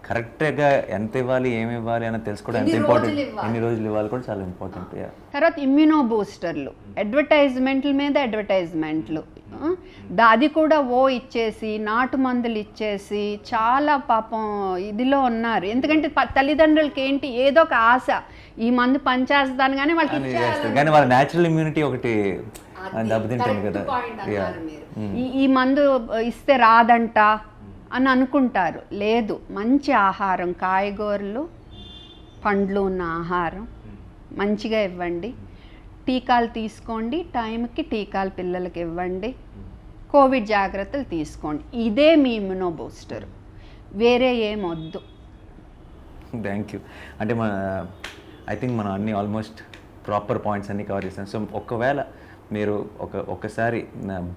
కరెక్ట్గా ఎంత ఇవ్వాలి, ఏమి ఇవ్వాలి అని తెలుసుకోవడం ఎంత ఇంపార్టెంట్, ఎన్ని రోజులు ఇవ్వాలి కూడా చాలా ఇంపార్టెంట్. తర్వాత ఇమ్యూనో బూస్టర్లు, అడ్వర్టైజ్మెంట్ల మీద అడ్వర్టైజ్మెంట్లు, అది కూడా ఇచ్చేసి నాటు మందులు ఇచ్చేసి చాలా పాపం ఇదిలో ఉన్నారు. ఎందుకంటే తల్లిదండ్రులకి ఏంటి, ఏదో ఒక ఆశ, ఈ మందు పనిచేస్తాను కానీ వాళ్ళకి, కానీ వాళ్ళ న్యాచురల్ ఇమ్యూనిటీ ఒకటి దెబ్బతింటుంది కదా. ఈ మందు ఇస్తే రాదంట అని అనుకుంటారు. లేదు, మంచి ఆహారం, కాయగూరలు, పండ్లు ఉన్న ఆహారం మంచిగా ఇవ్వండి. టీకాలు తీసుకోండి, టైంకి టీకాలు పిల్లలకి ఇవ్వండి. కోవిడ్ జాగ్రత్తలు తీసుకోండి. ఇదే మీ ఇమ్యూనో బూస్టర్, వేరే ఏమొద్దు. Thank you. అంటే ఐ థింక్ మనం అన్ని ఆల్మోస్ట్ ప్రాపర్ పాయింట్స్ అన్నీ కవర్ చేస్తాం. సో ఒకవేళ మీరు ఒక్కసారి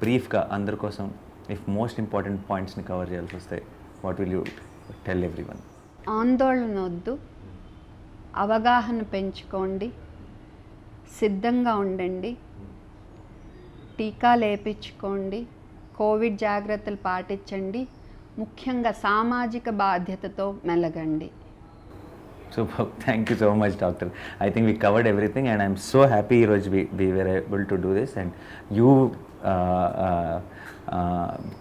బ్రీఫ్గా అందరి కోసం ఇఫ్ మోస్ట్ ఇంపార్టెంట్ పాయింట్స్ని కవర్ చేయాల్సి వస్తే what will you tell everyone? ఆందోళన వద్దు, అవగాహన పెంచుకోండి, సిద్ధంగా ఉండండి, టీకాలు వేయించుకోండి, కోవిడ్ జాగ్రత్తలు పాటించండి, ముఖ్యంగా సామాజిక బాధ్యతతో మెలగండి. Super. Thank you so much, doctor. I think we covered everything, and I'm so happy we were able to do this, and you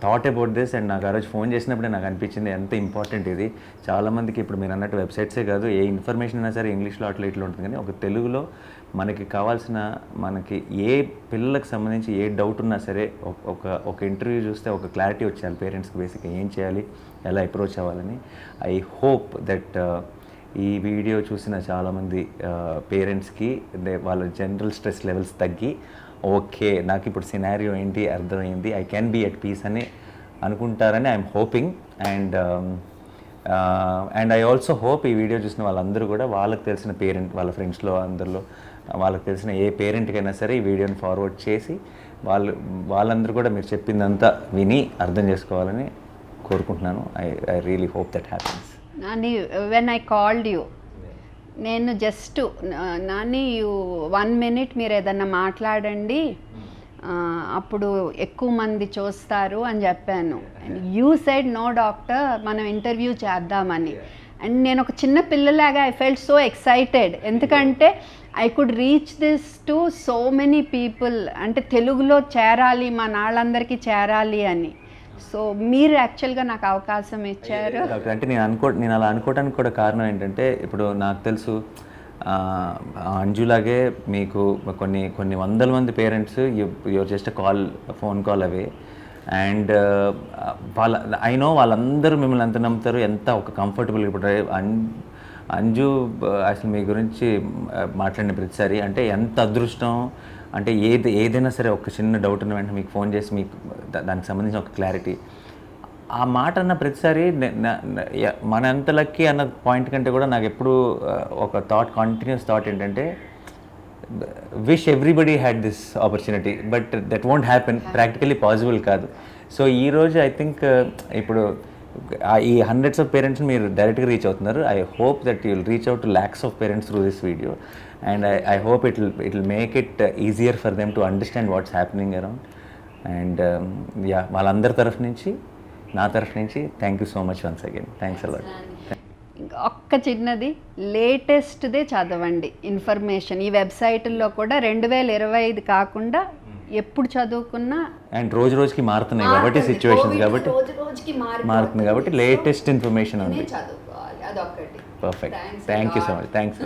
thought about this. And నాకు ఆ రోజు ఫోన్ చేసినప్పుడే నాకు అనిపించింది ఎంత ఇంపార్టెంట్ ఇది. చాలామందికి ఇప్పుడు మీరు అన్నట్టు వెబ్సైట్సే కాదు, ఏ ఇన్ఫర్మేషన్ అయినా సరే ఇంగ్లీష్లో అట్లా ఇట్లా ఉంటుంది, కానీ ఒక తెలుగులో మనకి కావాల్సిన, మనకి ఏ పిల్లలకు సంబంధించి ఏ డౌట్ ఉన్నా సరే ఒక ఇంటర్వ్యూ చూస్తే ఒక క్లారిటీ వచ్చేయాలి పేరెంట్స్కి, బేసిక్గా ఏం చేయాలి, ఎలా అప్రోచ్ అవ్వాలని. ఐ హోప్ దట్ ఈ వీడియో చూసిన చాలామంది పేరెంట్స్కి వాళ్ళ జనరల్ స్ట్రెస్ లెవెల్స్ తగ్గి ఓకే నాకు ఇప్పుడు సినారియో ఏంటి అర్థమైంది, I can be at peace అని అనుకుంటారని I'm hoping. And I also hope ఈ వీడియో చూసిన వాళ్ళందరూ కూడా వాళ్ళకి తెలిసిన పేరెంట్, వాళ్ళ ఫ్రెండ్స్లో అందరిలో వాళ్ళకి తెలిసిన ఏ పేరెంట్కైనా సరే ఈ వీడియోని ఫార్వర్డ్ చేసి వాళ్ళందరూ కూడా మీరు చెప్పిందంతా విని అర్థం చేసుకోవాలని కోరుకుంటున్నాను. I really hope that happens. Nani, when I called you, నేను జస్ట్ నాని 1 minute మీరు ఏదన్నా మాట్లాడండి, అప్పుడు ఎక్కువ మంది చూస్తారు అని చెప్పాను. యూ సైడ్ నో డాక్టర్, మనం ఇంటర్వ్యూ చేద్దామని. అండ్ నేను ఒక చిన్న పిల్లలాగా ఐ ఫెల్ట్ సో ఎక్సైటెడ్, ఎందుకంటే I could reach this to so many people, అంటే తెలుగులో చేరాలి, మా నాళ్ళందరికీ చేరాలి అని. సో మీరు యాక్చువల్గా నాకు అవకాశం ఇచ్చారు. అంటే నేను అలా అనుకోవడానికి కూడా కారణం ఏంటంటే, ఇప్పుడు నాకు తెలుసు అంజులాగే మీకు కొన్ని వందల మంది parents your just phone call away. And I know వాళ్ళందరూ మిమ్మల్ని ఎంత నమ్ముతారు, ఎంత ఒక కంఫర్టబుల్. ఇప్పుడు అంజు అసలు మీ గురించి మాట్లాడిన ప్రతిసారి అంటే ఎంత అదృష్టం, అంటే ఏదైనా సరే ఒక చిన్న డౌట్ ఉన్న వెంటనే మీకు ఫోన్ చేసి మీకు దానికి సంబంధించిన ఒక క్లారిటీ, ఆ మాట అన్న ప్రతిసారి మన ఎంత లక్కీ అన్న పాయింట్ కంటే కూడా నాకు ఎప్పుడు ఒక కంటిన్యూస్ థాట్ ఏంటంటే, wish everybody had this opportunity, but that won't happen, practically possible కాదు. సో ఈరోజు ఐ థింక్ ఇప్పుడు ఈ హండ్రెడ్స్ ఆఫ్ పేరెంట్స్ని మీరు డైరెక్ట్గా రీచ్ అవుతున్నారు. I hope that you will reach out to lakhs of parents through this video, and I hope it will make it easier for them to understand what's happening around. And వాళ్ళందరి తరఫు నుంచి, నా తరఫు నుంచి thank you so much once again. Thanks a lot. ఒక్క చిన్నది, లేటెస్ట్దే చదవండి information. ఈ వెబ్సైట్లో కూడా 2025 కాకుండా ఎప్పుడు చదువుకున్నా, అండ్ రోజు రోజుకి మారుతున్నాయి కాబట్టి సిచ్యువేషన్స్ కాబట్టి మారుతుంది కాబట్టి లేటెస్ట్ ఇన్ఫర్మేషన్ ఉంది. చదువుకోవాలి, అదొకటి. Perfect. Thank you so much. Thanks.